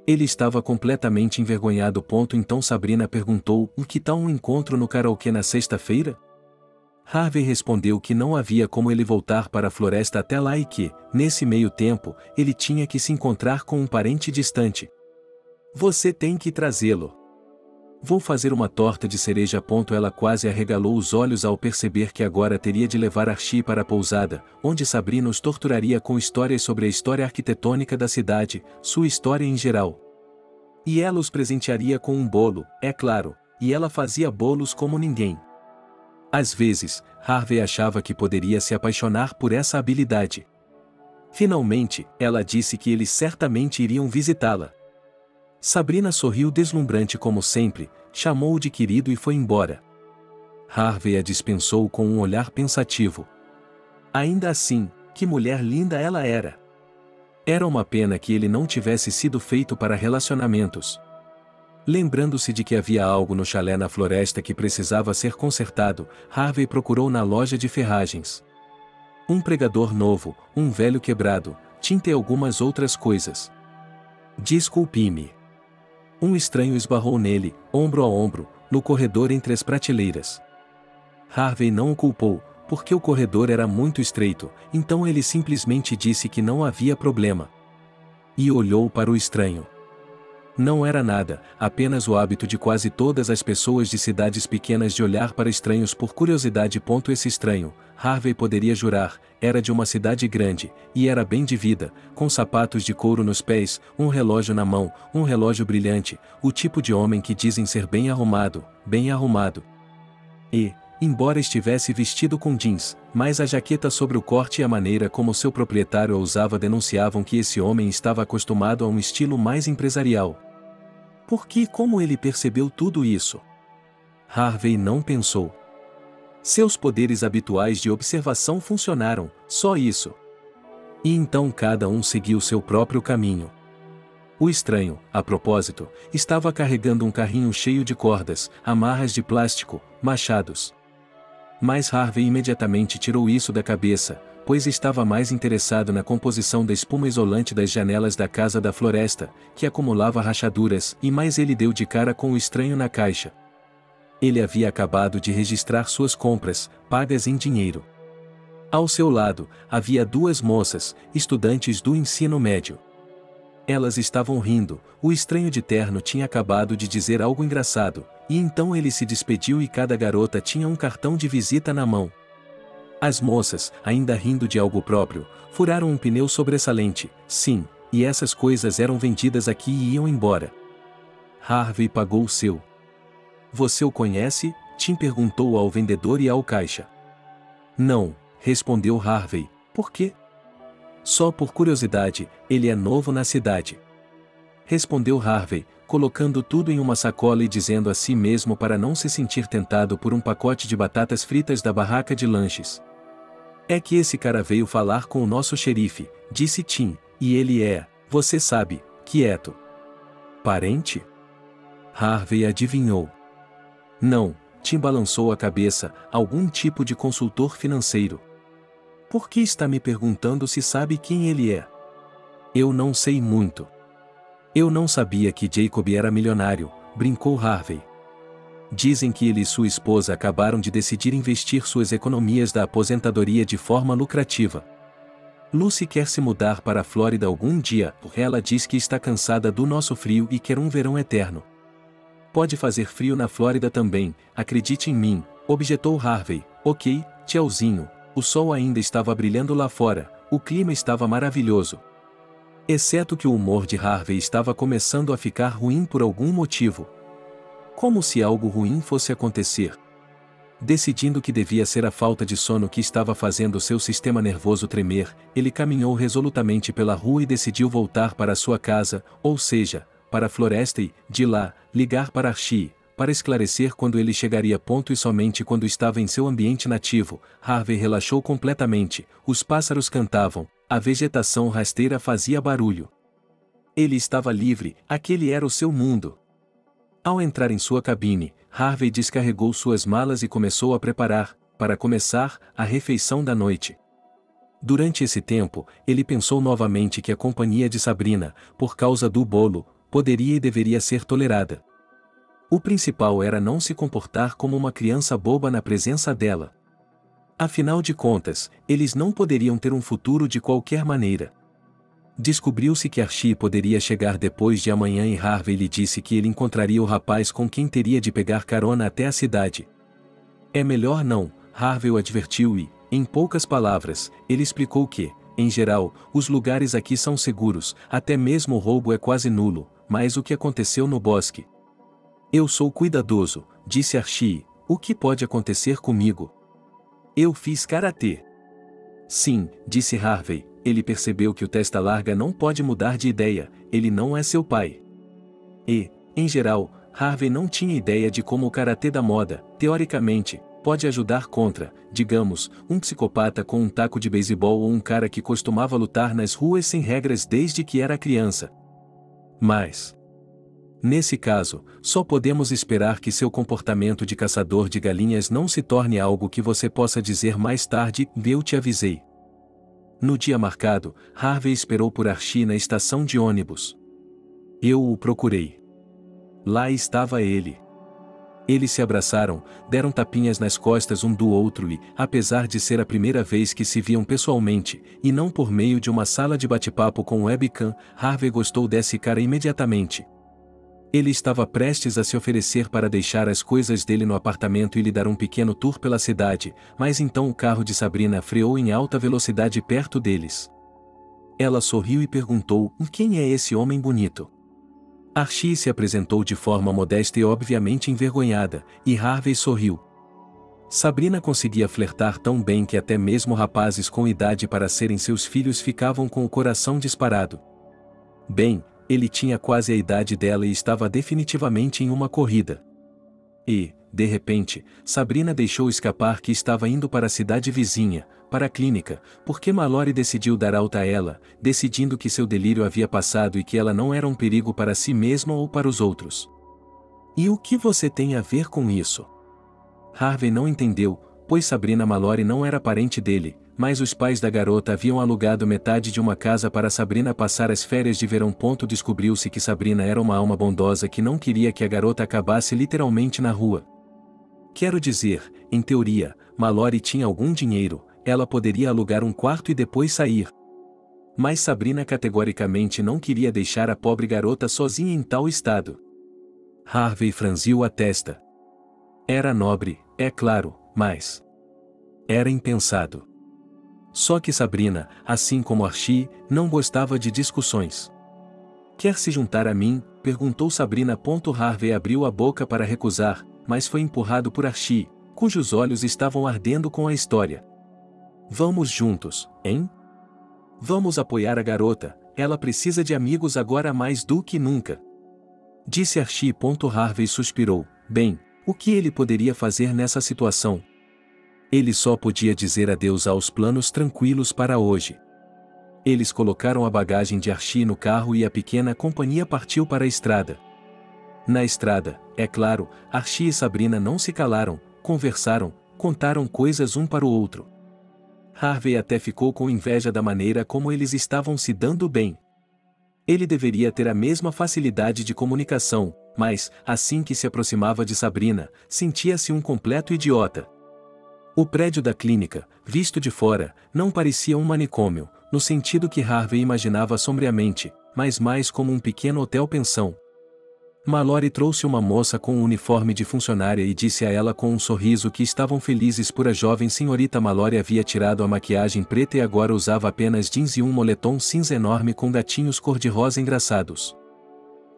Ele estava completamente envergonhado. Então Sabrina perguntou: "O que tal um encontro no karaokê na sexta-feira?" Harvey respondeu que não havia como ele voltar para a floresta até lá e que, nesse meio tempo, ele tinha que se encontrar com um parente distante. "Você tem que trazê-lo. Vou fazer uma torta de cereja." Ela quase arregalou os olhos ao perceber que agora teria de levar Archie para a pousada, onde Sabrina os torturaria com histórias sobre a história arquitetônica da cidade, sua história em geral. E ela os presentearia com um bolo, é claro, e ela fazia bolos como ninguém. Às vezes, Harvey achava que poderia se apaixonar por essa habilidade. Finalmente, ela disse que eles certamente iriam visitá-la. Sabrina sorriu deslumbrante como sempre, chamou-o de querido e foi embora. Harvey a dispensou com um olhar pensativo. Ainda assim, que mulher linda ela era! Era uma pena que ele não tivesse sido feito para relacionamentos. Lembrando-se de que havia algo no chalé na floresta que precisava ser consertado, Harvey procurou na loja de ferragens. Um pregador novo, um velho quebrado, tinta e algumas outras coisas. "Desculpe-me." Um estranho esbarrou nele, ombro a ombro, no corredor entre as prateleiras. Harvey não o culpou, porque o corredor era muito estreito, então ele simplesmente disse que não havia problema. E olhou para o estranho. Não era nada, apenas o hábito de quase todas as pessoas de cidades pequenas de olhar para estranhos por curiosidade. Esse estranho, Harvey poderia jurar, era de uma cidade grande, e era bem de vida, com sapatos de couro nos pés, um relógio na mão, um relógio brilhante, o tipo de homem que dizem ser bem arrumado, bem arrumado. E, embora estivesse vestido com jeans, mas a jaqueta sobre o corte e a maneira como seu proprietário a usava denunciavam que esse homem estava acostumado a um estilo mais empresarial. Por que e como ele percebeu tudo isso? Harvey não pensou. Seus poderes habituais de observação funcionaram, só isso. E então cada um seguiu seu próprio caminho. O estranho, a propósito, estava carregando um carrinho cheio de cordas, amarras de plástico, machados. Mas Harvey imediatamente tirou isso da cabeça, pois estava mais interessado na composição da espuma isolante das janelas da casa da floresta, que acumulava rachaduras, e mais ele deu de cara com o estranho na caixa. Ele havia acabado de registrar suas compras, pagas em dinheiro. Ao seu lado, havia duas moças, estudantes do ensino médio. Elas estavam rindo, o estranho de terno tinha acabado de dizer algo engraçado, e então ele se despediu e cada garota tinha um cartão de visita na mão. As moças, ainda rindo de algo próprio, furaram um pneu sobressalente, sim, e essas coisas eram vendidas aqui e iam embora. Harvey pagou o seu. Você o conhece? Tim perguntou ao vendedor e ao caixa. Não, respondeu Harvey. Por quê? Só por curiosidade, ele é novo na cidade. Respondeu Harvey, colocando tudo em uma sacola e dizendo a si mesmo para não se sentir tentado por um pacote de batatas fritas da barraca de lanches. É que esse cara veio falar com o nosso xerife, disse Tim, e ele é, você sabe, quieto. Parente? Harvey adivinhou. Não, Tim balançou a cabeça, algum tipo de consultor financeiro. Por que está me perguntando se sabe quem ele é? Eu não sei muito. Eu não sabia que Jacob era milionário, brincou Harvey. Dizem que ele e sua esposa acabaram de decidir investir suas economias da aposentadoria de forma lucrativa. Lucy quer se mudar para a Flórida algum dia, porque ela diz que está cansada do nosso frio e quer um verão eterno. Pode fazer frio na Flórida também, acredite em mim, objetou Harvey. Ok, tchauzinho, o sol ainda estava brilhando lá fora, o clima estava maravilhoso. Exceto que o humor de Harvey estava começando a ficar ruim por algum motivo. Como se algo ruim fosse acontecer. Decidindo que devia ser a falta de sono que estava fazendo seu sistema nervoso tremer, ele caminhou resolutamente pela rua e decidiu voltar para sua casa, ou seja, para a floresta e, de lá, ligar para Archie, para esclarecer quando ele chegaria. Ponto e somente quando estava em seu ambiente nativo, Harvey relaxou completamente, os pássaros cantavam, a vegetação rasteira fazia barulho. Ele estava livre, aquele era o seu mundo. Ao entrar em sua cabine, Harvey descarregou suas malas e começou a preparar, para começar, a refeição da noite. Durante esse tempo, ele pensou novamente que a companhia de Sabrina, por causa do bolo, poderia e deveria ser tolerada. O principal era não se comportar como uma criança boba na presença dela. Afinal de contas, eles não poderiam ter um futuro de qualquer maneira. Descobriu-se que Archie poderia chegar depois de amanhã e Harvey lhe disse que ele encontraria o rapaz com quem teria de pegar carona até a cidade. É melhor não, Harvey o advertiu e, em poucas palavras, ele explicou que, em geral, os lugares aqui são seguros, até mesmo o roubo é quase nulo, mas o que aconteceu no bosque? Eu sou cuidadoso, disse Archie, o que pode acontecer comigo? Eu fiz karatê. Sim, disse Harvey. Ele percebeu que o testa-larga não pode mudar de ideia, ele não é seu pai. E, em geral, Harvey não tinha ideia de como o karatê da moda, teoricamente, pode ajudar contra, digamos, um psicopata com um taco de beisebol ou um cara que costumava lutar nas ruas sem regras desde que era criança. Mas, nesse caso, só podemos esperar que seu comportamento de caçador de galinhas não se torne algo que você possa dizer mais tarde, eu te avisei. No dia marcado, Harvey esperou por Archie na estação de ônibus. Eu o procurei. Lá estava ele. Eles se abraçaram, deram tapinhas nas costas um do outro e, apesar de ser a primeira vez que se viam pessoalmente, e não por meio de uma sala de bate-papo com webcam, Harvey gostou desse cara imediatamente. Ele estava prestes a se oferecer para deixar as coisas dele no apartamento e lhe dar um pequeno tour pela cidade, mas então o carro de Sabrina freou em alta velocidade perto deles. Ela sorriu e perguntou: quem é esse homem bonito? Archie se apresentou de forma modesta e obviamente envergonhada, e Harvey sorriu. Sabrina conseguia flertar tão bem que até mesmo rapazes com idade para serem seus filhos ficavam com o coração disparado. Bem, ele tinha quase a idade dela e estava definitivamente em uma corrida. E, de repente, Sabrina deixou escapar que estava indo para a cidade vizinha, para a clínica, porque Mallory decidiu dar alta a ela, decidindo que seu delírio havia passado e que ela não era um perigo para si mesma ou para os outros. E o que você tem a ver com isso? Harvey não entendeu, pois Sabrina Mallory não era parente dele, mas os pais da garota haviam alugado metade de uma casa para Sabrina passar as férias de verão. Descobriu-se que Sabrina era uma alma bondosa que não queria que a garota acabasse literalmente na rua. Quero dizer, em teoria, Mallory tinha algum dinheiro, ela poderia alugar um quarto e depois sair. Mas Sabrina categoricamente não queria deixar a pobre garota sozinha em tal estado. Harvey franziu a testa. Era nobre, é claro, mas... Era impensado. Só que Sabrina, assim como Archie, não gostava de discussões. Quer se juntar a mim? Perguntou Sabrina. Harvey abriu a boca para recusar, mas foi empurrado por Archie, cujos olhos estavam ardendo com a história. Vamos juntos, hein? Vamos apoiar a garota, ela precisa de amigos agora mais do que nunca. Disse Archie. Harvey suspirou. Bem, o que ele poderia fazer nessa situação? Ele só podia dizer adeus aos planos tranquilos para hoje. Eles colocaram a bagagem de Archie no carro e a pequena companhia partiu para a estrada. Na estrada, é claro, Archie e Sabrina não se calaram, conversaram, contaram coisas um para o outro. Harvey até ficou com inveja da maneira como eles estavam se dando bem. Ele deveria ter a mesma facilidade de comunicação, mas, assim que se aproximava de Sabrina, sentia-se um completo idiota. O prédio da clínica, visto de fora, não parecia um manicômio, no sentido que Harvey imaginava sombriamente, mas mais como um pequeno hotel-pensão. Mallory trouxe uma moça com um uniforme de funcionária e disse a ela com um sorriso que estavam felizes por a jovem senhorita Mallory havia tirado a maquiagem preta e agora usava apenas jeans e um moletom cinza enorme com gatinhos cor-de-rosa engraçados.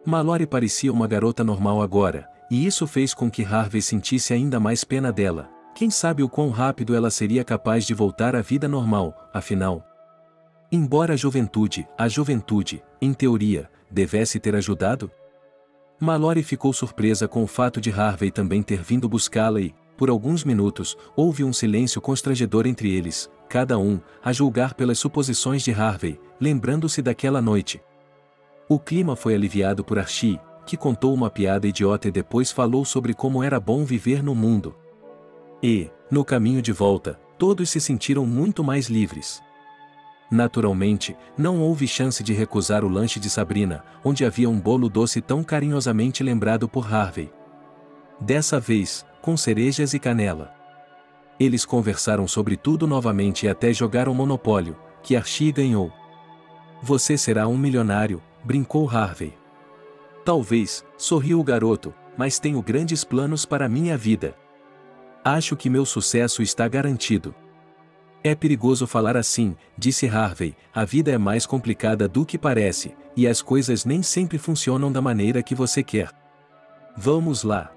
Mallory parecia uma garota normal agora, e isso fez com que Harvey sentisse ainda mais pena dela. Quem sabe o quão rápido ela seria capaz de voltar à vida normal, afinal. Embora a juventude, em teoria, devesse ter ajudado? Mallory ficou surpresa com o fato de Harvey também ter vindo buscá-la e, por alguns minutos, houve um silêncio constrangedor entre eles, cada um, a julgar pelas suposições de Harvey, lembrando-se daquela noite. O clima foi aliviado por Archie, que contou uma piada idiota e depois falou sobre como era bom viver no mundo. E, no caminho de volta, todos se sentiram muito mais livres. Naturalmente, não houve chance de recusar o lanche de Sabrina, onde havia um bolo doce tão carinhosamente lembrado por Harvey. Dessa vez, com cerejas e canela. Eles conversaram sobre tudo novamente e até jogaram Monopólio, que Archie ganhou. Você será um milionário, brincou Harvey. Talvez, sorriu o garoto, mas tenho grandes planos para minha vida. Acho que meu sucesso está garantido. É perigoso falar assim, disse Harvey, a vida é mais complicada do que parece, e as coisas nem sempre funcionam da maneira que você quer. Vamos lá!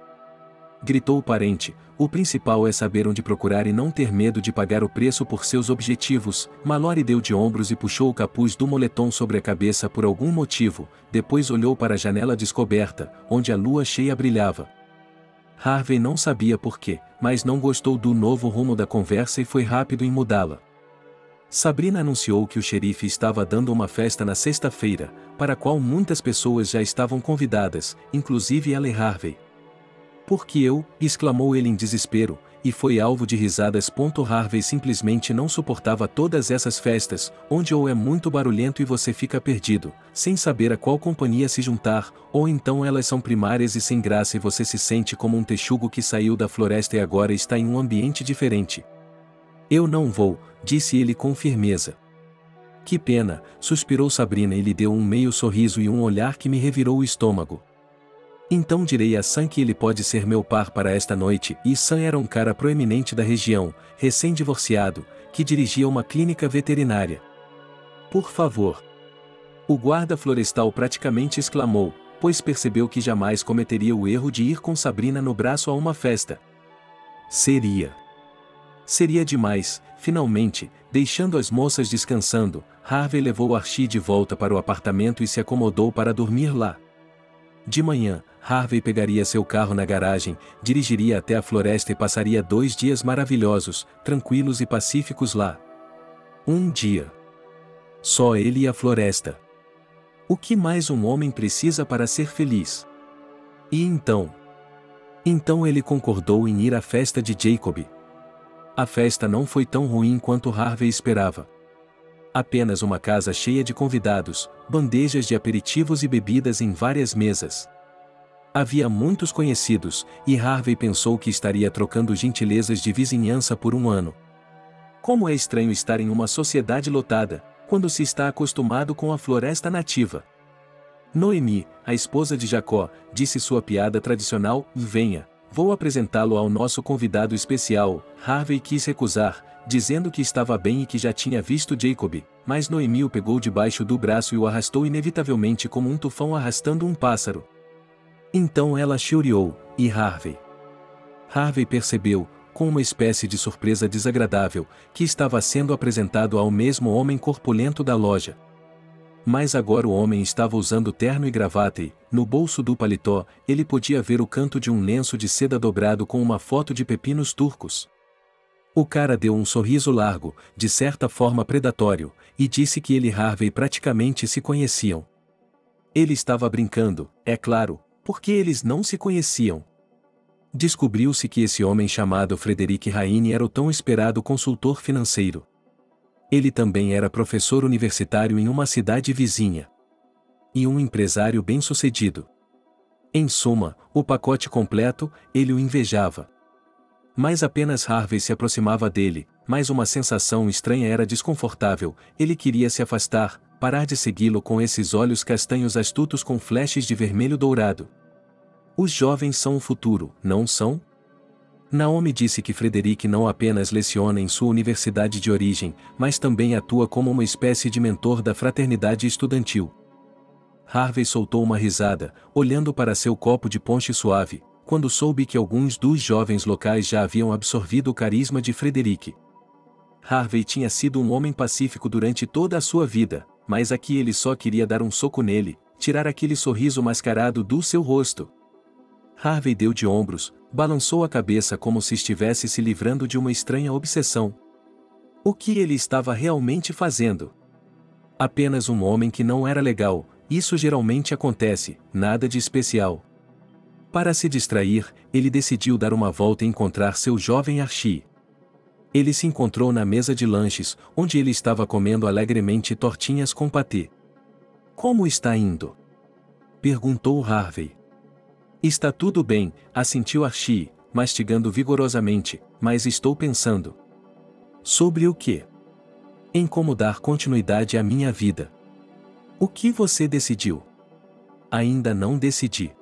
Gritou o parente, o principal é saber onde procurar e não ter medo de pagar o preço por seus objetivos. Mallory deu de ombros e puxou o capuz do moletom sobre a cabeça por algum motivo, depois olhou para a janela descoberta, onde a lua cheia brilhava. Harvey não sabia por quê, mas não gostou do novo rumo da conversa e foi rápido em mudá-la. Sabrina anunciou que o xerife estava dando uma festa na sexta-feira, para a qual muitas pessoas já estavam convidadas, inclusive ela e Harvey. Porque eu, exclamou ele em desespero, e foi alvo de risadas. Harvey simplesmente não suportava todas essas festas, onde ou é muito barulhento e você fica perdido, sem saber a qual companhia se juntar, ou então elas são primárias e sem graça e você se sente como um texugo que saiu da floresta e agora está em um ambiente diferente. Eu não vou, disse ele com firmeza. Que pena, suspirou Sabrina e lhe deu um meio sorriso e um olhar que me revirou o estômago. Então direi a Sam que ele pode ser meu par para esta noite, e Sam era um cara proeminente da região, recém-divorciado, que dirigia uma clínica veterinária. Por favor. O guarda florestal praticamente exclamou, pois percebeu que jamais cometeria o erro de ir com Sabrina no braço a uma festa. Seria demais, finalmente, deixando as moças descansando, Harvey levou Archie de volta para o apartamento e se acomodou para dormir lá. De manhã, Harvey pegaria seu carro na garagem, dirigiria até a floresta e passaria 2 dias maravilhosos, tranquilos e pacíficos lá. Um dia. Só ele e a floresta. O que mais um homem precisa para ser feliz? E então? Então ele concordou em ir à festa de Jacob. A festa não foi tão ruim quanto Harvey esperava. Apenas uma casa cheia de convidados, bandejas de aperitivos e bebidas em várias mesas. Havia muitos conhecidos, e Harvey pensou que estaria trocando gentilezas de vizinhança por um ano. Como é estranho estar em uma sociedade lotada, quando se está acostumado com a floresta nativa. Noemi, a esposa de Jacó, disse sua piada tradicional, venha, vou apresentá-lo ao nosso convidado especial. Harvey quis recusar, dizendo que estava bem e que já tinha visto Jacob, mas Noemi o pegou debaixo do braço e o arrastou inevitavelmente como um tufão arrastando um pássaro. Então ela choriou, e Harvey percebeu, com uma espécie de surpresa desagradável, que estava sendo apresentado ao mesmo homem corpulento da loja. Mas agora o homem estava usando terno e gravata e, no bolso do paletó, ele podia ver o canto de um lenço de seda dobrado com uma foto de pepinos turcos. O cara deu um sorriso largo, de certa forma predatório, e disse que ele e Harvey praticamente se conheciam. Ele estava brincando, é claro, porque eles não se conheciam. Descobriu-se que esse homem chamado Frederick Raine era o tão esperado consultor financeiro. Ele também era professor universitário em uma cidade vizinha. E um empresário bem-sucedido. Em suma, o pacote completo, ele o invejava. Mas apenas Harvey se aproximava dele, mas uma sensação estranha era desconfortável, ele queria se afastar, parar de segui-lo com esses olhos castanhos astutos com flashes de vermelho dourado. Os jovens são o futuro, não são? Naomi disse que Frederick não apenas leciona em sua universidade de origem, mas também atua como uma espécie de mentor da fraternidade estudantil. Harvey soltou uma risada, olhando para seu copo de ponche suave, quando soube que alguns dos jovens locais já haviam absorvido o carisma de Frederick. Harvey tinha sido um homem pacífico durante toda a sua vida, mas aqui ele só queria dar um soco nele, tirar aquele sorriso mascarado do seu rosto. Harvey deu de ombros, balançou a cabeça como se estivesse se livrando de uma estranha obsessão. O que ele estava realmente fazendo? Apenas um homem que não era legal, isso geralmente acontece, nada de especial. Para se distrair, ele decidiu dar uma volta e encontrar seu jovem Archie. Ele se encontrou na mesa de lanches, onde ele estava comendo alegremente tortinhas com patê. Como está indo? Perguntou Harvey. Está tudo bem, assentiu Archie, mastigando vigorosamente, mas estou pensando. Sobre o quê? Em como dar continuidade à minha vida. O que você decidiu? Ainda não decidi.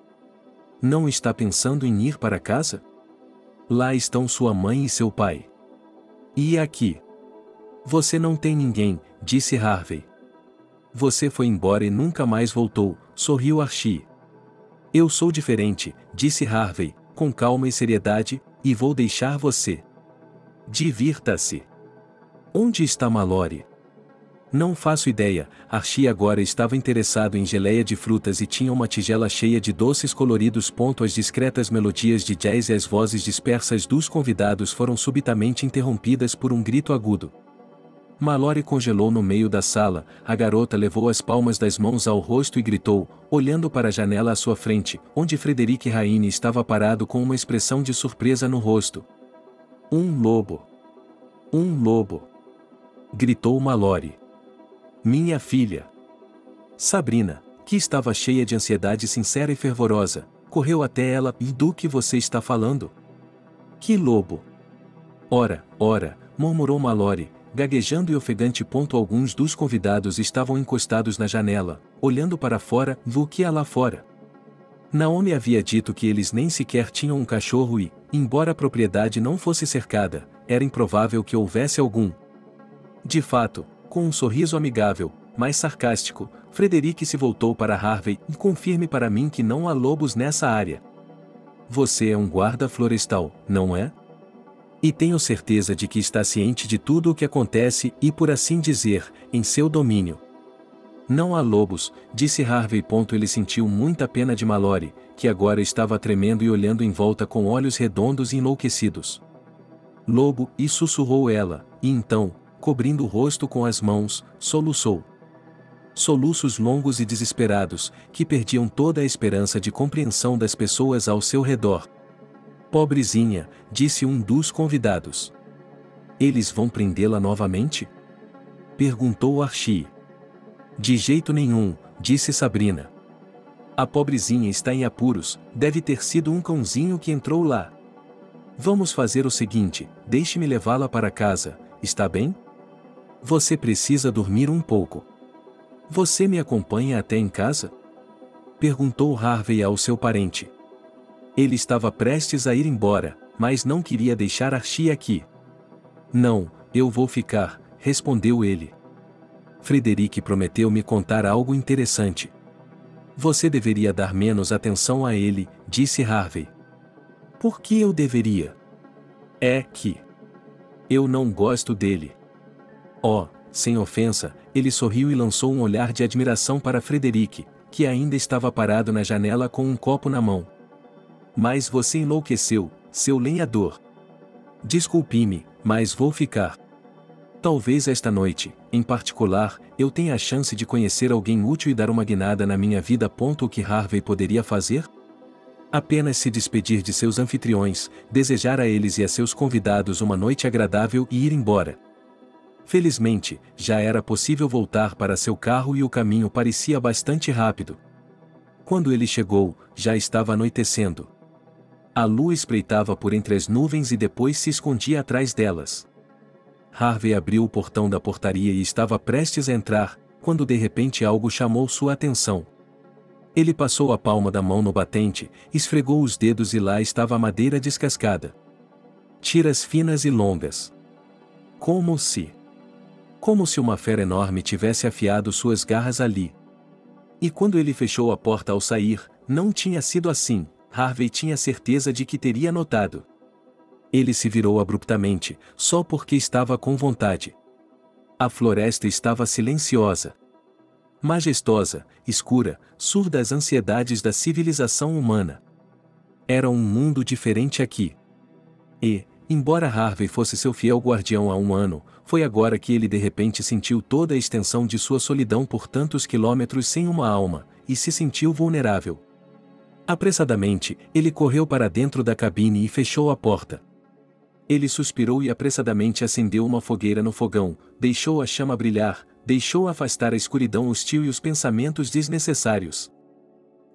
Não está pensando em ir para casa? Lá estão sua mãe e seu pai. E aqui? Você não tem ninguém, disse Harvey. Você foi embora e nunca mais voltou, sorriu Archie. Eu sou diferente, disse Harvey, com calma e seriedade, e vou deixar você. Divirta-se. Onde está Mallory? Não faço ideia. Archie agora estava interessado em geleia de frutas e tinha uma tigela cheia de doces coloridos. As discretas melodias de jazz e as vozes dispersas dos convidados foram subitamente interrompidas por um grito agudo. Mallory congelou no meio da sala, a garota levou as palmas das mãos ao rosto e gritou, olhando para a janela à sua frente, onde Frederick Raine estava parado com uma expressão de surpresa no rosto. Um lobo! Um lobo! Gritou Mallory. Minha filha. Sabrina, que estava cheia de ansiedade sincera e fervorosa, correu até ela. E do que você está falando? Que lobo? Ora, murmurou Mallory, gaguejando e ofegante. Alguns dos convidados estavam encostados na janela, olhando para fora. O que há lá fora? Naomi havia dito que eles nem sequer tinham um cachorro e, embora a propriedade não fosse cercada, era improvável que houvesse algum. De fato, com um sorriso amigável, mas sarcástico, Frederick se voltou para Harvey e confirme para mim que não há lobos nessa área. Você é um guarda florestal, não é? E tenho certeza de que está ciente de tudo o que acontece e, por assim dizer, em seu domínio. Não há lobos, disse Harvey. Ele sentiu muita pena de Mallory, que agora estava tremendo e olhando em volta com olhos redondos e enlouquecidos. Lobo, e sussurrou ela, e então, cobrindo o rosto com as mãos, soluçou. Soluços longos e desesperados, que perdiam toda a esperança de compreensão das pessoas ao seu redor. Pobrezinha, disse um dos convidados. Eles vão prendê-la novamente? Perguntou Archie. De jeito nenhum, disse Sabrina. A pobrezinha está em apuros, deve ter sido um cãozinho que entrou lá. Vamos fazer o seguinte, deixe-me levá-la para casa, está bem? Você precisa dormir um pouco. Você me acompanha até em casa? Perguntou Harvey ao seu parente. Ele estava prestes a ir embora, mas não queria deixar Archie aqui. Não, Eu vou ficar, respondeu ele. Frederick prometeu me contar algo interessante. Você deveria dar menos atenção a ele, disse Harvey. Por que eu deveria? É que eu não gosto dele. Oh, sem ofensa, ele sorriu e lançou um olhar de admiração para Frederick, que ainda estava parado na janela com um copo na mão. Mas você enlouqueceu, seu lenhador. Desculpe-me, mas vou ficar. Talvez esta noite, em particular, eu tenha a chance de conhecer alguém útil e dar uma guinada na minha vida. O que Harvey poderia fazer? Apenas se despedir de seus anfitriões, desejar a eles e a seus convidados uma noite agradável e ir embora. Felizmente, já era possível voltar para seu carro e o caminho parecia bastante rápido. Quando ele chegou, já estava anoitecendo. A lua espreitava por entre as nuvens e depois se escondia atrás delas. Harvey abriu o portão da portaria e estava prestes a entrar, quando de repente algo chamou sua atenção. Ele passou a palma da mão no batente, esfregou os dedos e lá estava a madeira descascada. Tiras finas e longas. Como se uma fera enorme tivesse afiado suas garras ali. E quando ele fechou a porta ao sair, não tinha sido assim. Harvey tinha certeza de que teria notado. Ele se virou abruptamente, só porque estava com vontade. A floresta estava silenciosa. Majestosa, escura, surda às ansiedades da civilização humana. Era um mundo diferente aqui. E, embora Harvey fosse seu fiel guardião há um ano, foi agora que ele de repente sentiu toda a extensão de sua solidão por tantos quilômetros sem uma alma, e se sentiu vulnerável. Apressadamente, ele correu para dentro da cabine e fechou a porta. Ele suspirou e apressadamente acendeu uma fogueira no fogão, deixou a chama brilhar, deixou afastar a escuridão hostil e os pensamentos desnecessários.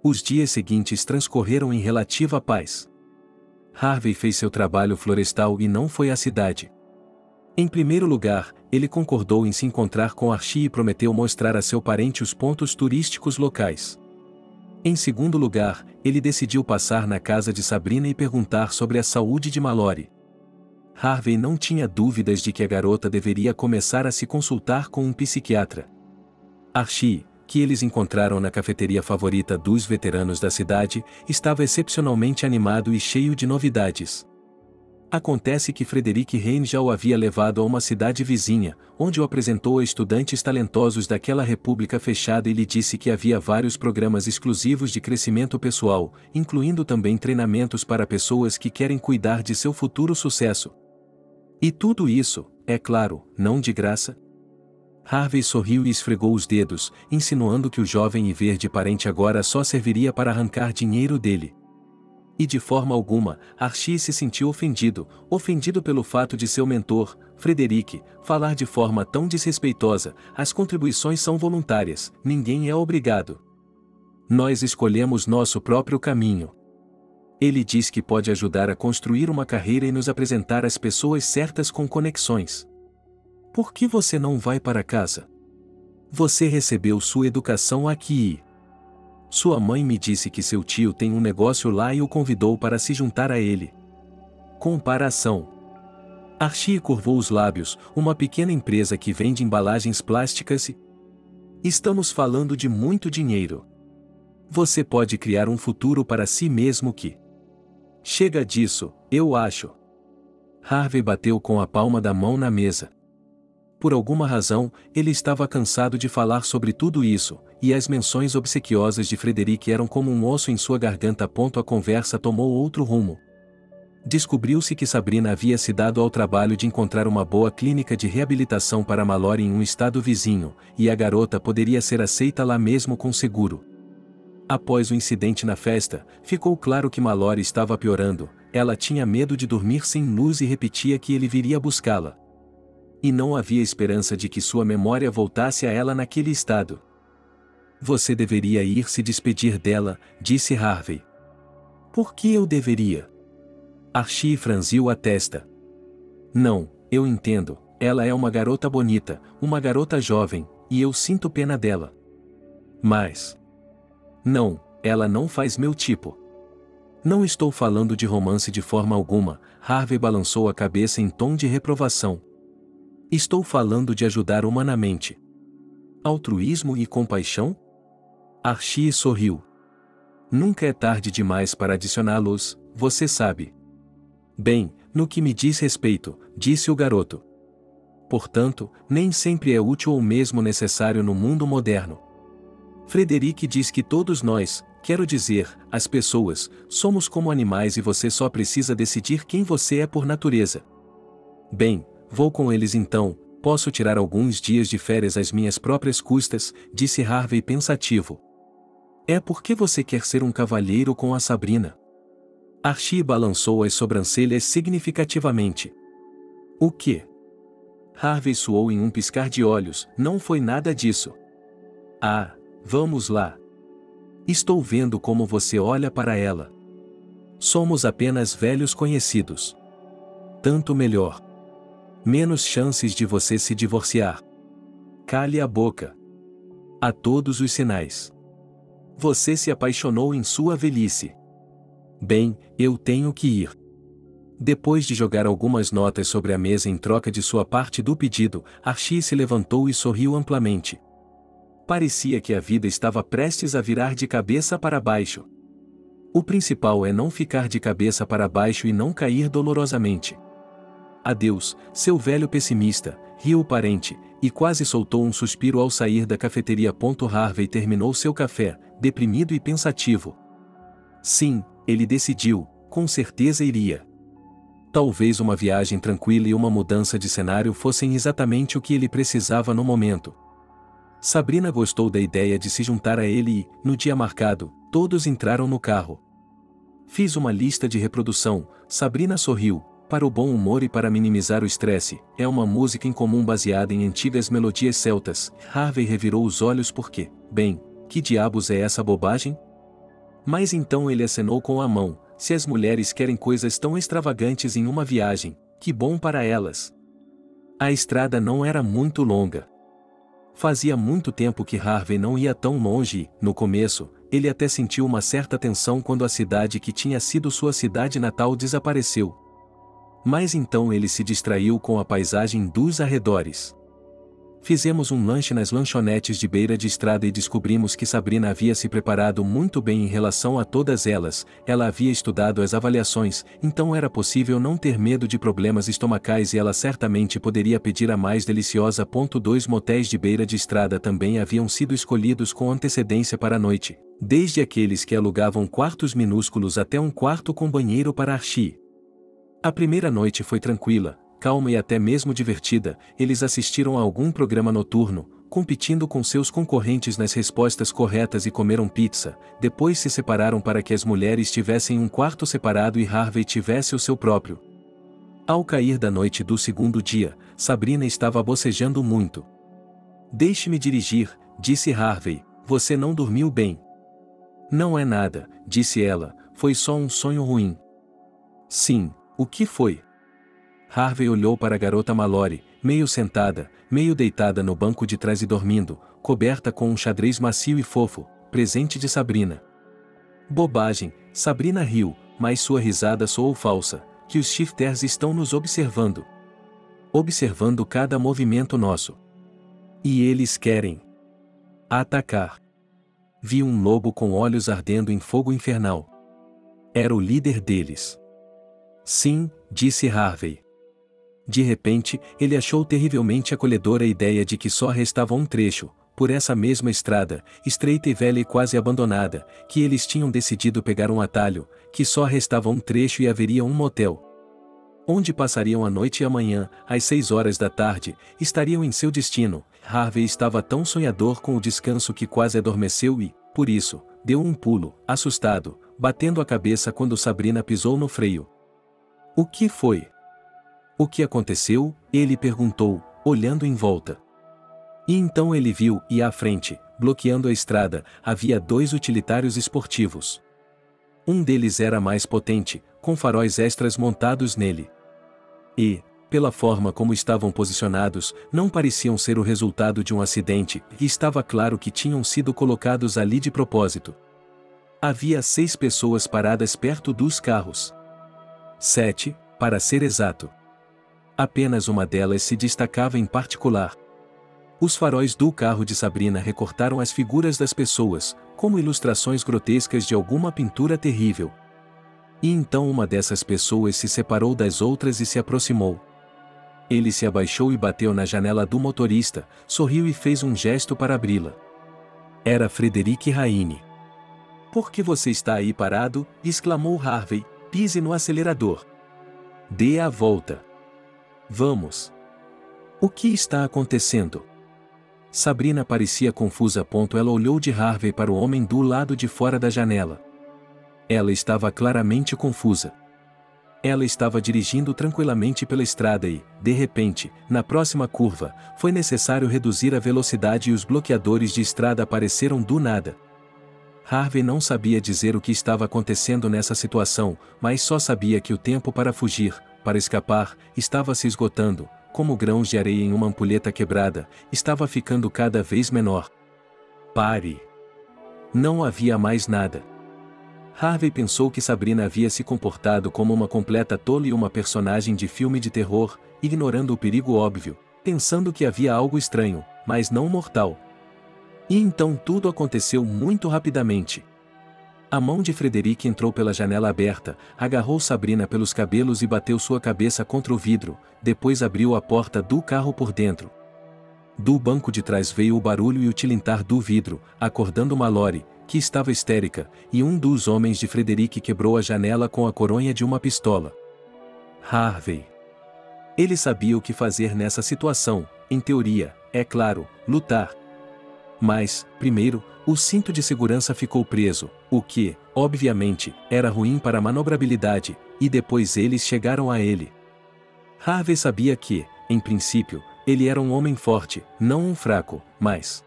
Os dias seguintes transcorreram em relativa paz. Harvey fez seu trabalho florestal e não foi à cidade. Em primeiro lugar, ele concordou em se encontrar com Archie e prometeu mostrar a seu parente os pontos turísticos locais. Em segundo lugar, ele decidiu passar na casa de Sabrina e perguntar sobre a saúde de Mallory. Harvey não tinha dúvidas de que a garota deveria começar a se consultar com um psiquiatra. Archie, que eles encontraram na cafeteria favorita dos veteranos da cidade, estava excepcionalmente animado e cheio de novidades. Acontece que Frederick Rain já o havia levado a uma cidade vizinha, onde o apresentou a estudantes talentosos daquela república fechada e lhe disse que havia vários programas exclusivos de crescimento pessoal, incluindo também treinamentos para pessoas que querem cuidar de seu futuro sucesso. E tudo isso, é claro, não de graça? Harvey sorriu e esfregou os dedos, insinuando que o jovem e verde parente agora só serviria para arrancar dinheiro dele. E de forma alguma, Archie se sentiu ofendido pelo fato de seu mentor, Frederick, falar de forma tão desrespeitosa. As contribuições são voluntárias, ninguém é obrigado. Nós escolhemos nosso próprio caminho. Ele diz que pode ajudar a construir uma carreira e nos apresentar as pessoas certas com conexões. Por que você não vai para casa? Você recebeu sua educação aqui. Sua mãe me disse que seu tio tem um negócio lá e o convidou para se juntar a ele. Comparação. Archie curvou os lábios, uma pequena empresa que vende embalagens plásticas e... Estamos falando de muito dinheiro. Você pode criar um futuro para si mesmo que... Chega disso, eu acho. Harvey bateu com a palma da mão na mesa. Por alguma razão, ele estava cansado de falar sobre tudo isso, e as menções obsequiosas de Frederick eram como um osso em sua garganta. A conversa tomou outro rumo. Descobriu-se que Sabrina havia se dado ao trabalho de encontrar uma boa clínica de reabilitação para Mallory em um estado vizinho, e a garota poderia ser aceita lá mesmo com seguro. Após o incidente na festa, ficou claro que Mallory estava piorando. Ela tinha medo de dormir sem luz e repetia que ele viria buscá-la. E não havia esperança de que sua memória voltasse a ela naquele estado. Você deveria ir se despedir dela, disse Harvey. Por que eu deveria? Archie franziu a testa. Não, eu entendo, ela é uma garota bonita, uma garota jovem, e eu sinto pena dela. Mas... Não, ela não faz meu tipo. Não estou falando de romance de forma alguma. Harvey balançou a cabeça em tom de reprovação. Estou falando de ajudar humanamente. Altruísmo e compaixão? Archie sorriu. Nunca é tarde demais para adicioná-los, você sabe. Bem, no que me diz respeito, disse o garoto. Portanto, nem sempre é útil ou mesmo necessário no mundo moderno. Frederic diz que todos nós, quero dizer, as pessoas, somos como animais e você só precisa decidir quem você é por natureza. Bem, vou com eles então, posso tirar alguns dias de férias às minhas próprias custas, disse Harvey pensativo. É porque você quer ser um cavalheiro com a Sabrina. Archie balançou as sobrancelhas significativamente. O quê? Harvey suou em um piscar de olhos, não foi nada disso. Ah, vamos lá. Estou vendo como você olha para ela. Somos apenas velhos conhecidos. Tanto melhor. Menos chances de você se divorciar. Cale a boca. Há todos os sinais. Você se apaixonou em sua velhice. Bem, eu tenho que ir. Depois de jogar algumas notas sobre a mesa em troca de sua parte do pedido, Archie se levantou e sorriu amplamente. Parecia que a vida estava prestes a virar de cabeça para baixo. O principal é não ficar de cabeça para baixo e não cair dolorosamente. Adeus, seu velho pessimista, riu o parente, e quase soltou um suspiro ao sair da cafeteria. Harvey terminou seu café, deprimido e pensativo. Sim, ele decidiu, com certeza iria. Talvez uma viagem tranquila e uma mudança de cenário fossem exatamente o que ele precisava no momento. Sabrina gostou da ideia de se juntar a ele e, no dia marcado, todos entraram no carro. Fiz uma lista de reprodução, Sabrina sorriu, para o bom humor e para minimizar o estresse. É uma música em comum baseada em antigas melodias celtas. Harvey revirou os olhos porque, bem, que diabos é essa bobagem? Mas então ele acenou com a mão. Se as mulheres querem coisas tão extravagantes em uma viagem, que bom para elas. A estrada não era muito longa. Fazia muito tempo que Harvey não ia tão longe e, no começo, ele até sentiu uma certa tensão quando a cidade que tinha sido sua cidade natal desapareceu. Mas então ele se distraiu com a paisagem dos arredores. Fizemos um lanche nas lanchonetes de beira de estrada e descobrimos que Sabrina havia se preparado muito bem em relação a todas elas. Ela havia estudado as avaliações, então era possível não ter medo de problemas estomacais e ela certamente poderia pedir a mais deliciosa. 2 motéis de beira de estrada também haviam sido escolhidos com antecedência para a noite, desde aqueles que alugavam quartos minúsculos até um quarto com banheiro para Archie. A primeira noite foi tranquila, calma e até mesmo divertida. Eles assistiram a algum programa noturno, competindo com seus concorrentes nas respostas corretas e comeram pizza. Depois se separaram para que as mulheres tivessem um quarto separado e Harvey tivesse o seu próprio. Ao cair da noite do segundo dia, Sabrina estava bocejando muito. Deixe-me dirigir, disse Harvey, você não dormiu bem. Não é nada, disse ela, foi só um sonho ruim. Sim, o que foi? Harvey olhou para a garota Mallory, meio sentada, meio deitada no banco de trás e dormindo, coberta com um xadrez macio e fofo, presente de Sabrina. Bobagem, Sabrina riu, mas sua risada soou falsa, que os shifters estão nos observando. Observando cada movimento nosso. E eles querem atacar. Vi um lobo com olhos ardendo em fogo infernal. Era o líder deles. Sim, disse Harvey. De repente, ele achou terrivelmente acolhedora a ideia de que só restava um trecho, por essa mesma estrada, estreita e velha e quase abandonada, que eles tinham decidido pegar um atalho, que só restava um trecho e haveria um motel. Onde passariam a noite e a manhã, às 6 horas da tarde, estariam em seu destino. Harvey estava tão sonhador com o descanso que quase adormeceu e, por isso, deu um pulo, assustado, batendo a cabeça quando Sabrina pisou no freio. O que foi? O que aconteceu? Ele perguntou, olhando em volta. E então ele viu, e à frente, bloqueando a estrada, havia 2 utilitários esportivos. Um deles era mais potente, com faróis extras montados nele. E, pela forma como estavam posicionados, não pareciam ser o resultado de um acidente, e estava claro que tinham sido colocados ali de propósito. Havia 6 pessoas paradas perto dos carros. 7, para ser exato. Apenas uma delas se destacava em particular. Os faróis do carro de Sabrina recortaram as figuras das pessoas, como ilustrações grotescas de alguma pintura terrível. E então uma dessas pessoas se separou das outras e se aproximou. Ele se abaixou e bateu na janela do motorista, sorriu e fez um gesto para abri-la. Era Frederick Raine. "Por que você está aí parado?" exclamou Harvey. "Pise no acelerador. Dê a volta. Vamos." "O que está acontecendo?" Sabrina parecia confusa. Ela olhou de Harvey para o homem do lado de fora da janela. Ela estava claramente confusa. Ela estava dirigindo tranquilamente pela estrada e, de repente, na próxima curva, foi necessário reduzir a velocidade e os bloqueadores de estrada apareceram do nada. Harvey não sabia dizer o que estava acontecendo nessa situação, mas só sabia que o tempo para fugir, para escapar, estava se esgotando, como grãos de areia em uma ampulheta quebrada, estava ficando cada vez menor. "Pare!" Não havia mais nada. Harvey pensou que Sabrina havia se comportado como uma completa tola e uma personagem de filme de terror, ignorando o perigo óbvio, pensando que havia algo estranho, mas não mortal. E então tudo aconteceu muito rapidamente. A mão de Frederick entrou pela janela aberta, agarrou Sabrina pelos cabelos e bateu sua cabeça contra o vidro, depois abriu a porta do carro por dentro. Do banco de trás veio o barulho e o tilintar do vidro, acordando Mallory, que estava histérica, e um dos homens de Frederick quebrou a janela com a coronha de uma pistola. Harvey. Ele sabia o que fazer nessa situação, em teoria, é claro, lutar. Mas, primeiro, o cinto de segurança ficou preso, o que, obviamente, era ruim para a manobrabilidade, e depois eles chegaram a ele. Harvey sabia que, em princípio, ele era um homem forte, não um fraco, mas...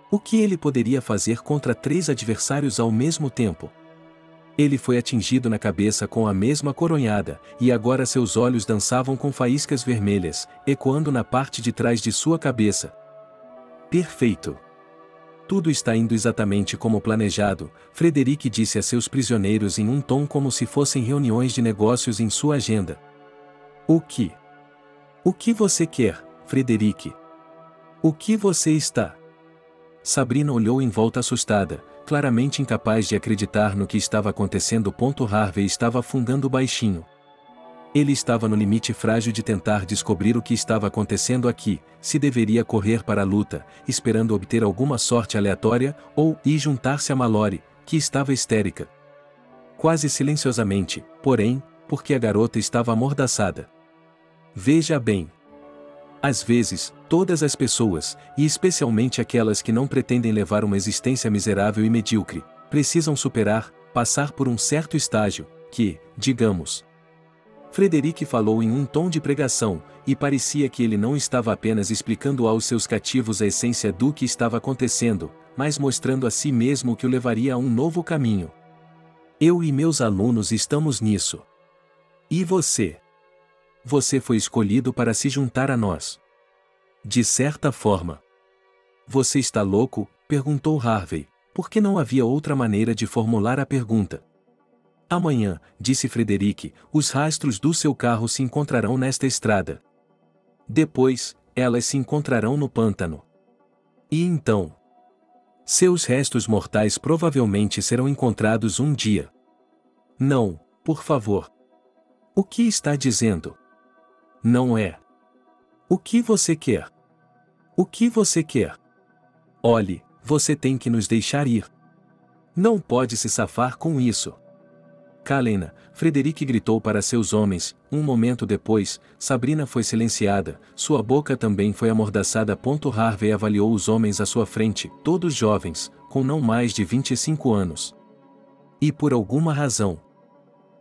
o que ele poderia fazer contra 3 adversários ao mesmo tempo? Ele foi atingido na cabeça com a mesma coronhada, e agora seus olhos dançavam com faíscas vermelhas, ecoando na parte de trás de sua cabeça. Perfeito. Tudo está indo exatamente como planejado, Frederick disse a seus prisioneiros em um tom como se fossem reuniões de negócios em sua agenda. O que você quer, Frederick? O que você está? Sabrina olhou em volta assustada, claramente incapaz de acreditar no que estava acontecendo. Harvey estava afundando baixinho. Ele estava no limite frágil de tentar descobrir o que estava acontecendo aqui, se deveria correr para a luta, esperando obter alguma sorte aleatória, ou ir juntar-se a Mallory, que estava histérica. Quase silenciosamente, porém, porque a garota estava amordaçada. Veja bem. Às vezes, todas as pessoas, e especialmente aquelas que não pretendem levar uma existência miserável e medíocre, precisam passar por um certo estágio, que, digamos... Frederick falou em um tom de pregação, e parecia que ele não estava apenas explicando aos seus cativos a essência do que estava acontecendo, mas mostrando a si mesmo que o levaria a um novo caminho. Eu e meus alunos estamos nisso. E você? Você foi escolhido para se juntar a nós. De certa forma. Você está louco? Perguntou Harvey, porque não havia outra maneira de formular a pergunta. Amanhã, disse Frederick, os rastros do seu carro se encontrarão nesta estrada. Depois, elas se encontrarão no pântano. E então? Seus restos mortais provavelmente serão encontrados um dia. Não, por favor. O que está dizendo? Não é. O que você quer? O que você quer? Olhe, você tem que nos deixar ir. Não pode se safar com isso. Kalena, Frederick gritou para seus homens. Um momento depois, Sabrina foi silenciada, sua boca também foi amordaçada. Harvey avaliou os homens à sua frente, todos jovens, com não mais de 25 anos. E por alguma razão,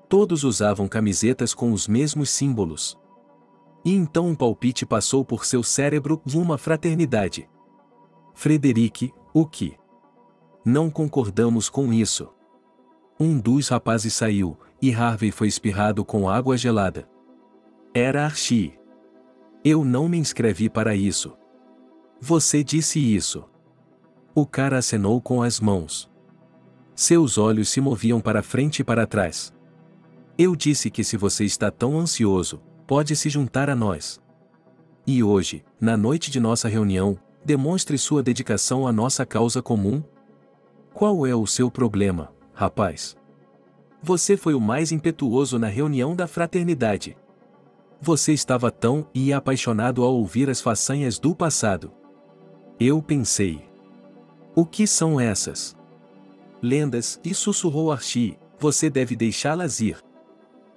todos usavam camisetas com os mesmos símbolos. E então um palpite passou por seu cérebro: uma fraternidade. Frederick, o que? Não concordamos com isso. Um dos rapazes saiu, e Harvey foi espirrado com água gelada. Era Archie. Eu não me inscrevi para isso. Você disse isso. O cara acenou com as mãos. Seus olhos se moviam para frente e para trás. Eu disse que se você está tão ansioso, pode se juntar a nós. E hoje, na noite de nossa reunião, demonstre sua dedicação à nossa causa comum. Qual é o seu problema, rapaz? Você foi o mais impetuoso na reunião da fraternidade. Você estava tão apaixonado ao ouvir as façanhas do passado. Eu pensei. O que são essas lendas? E sussurrou Archie, você deve deixá-las ir.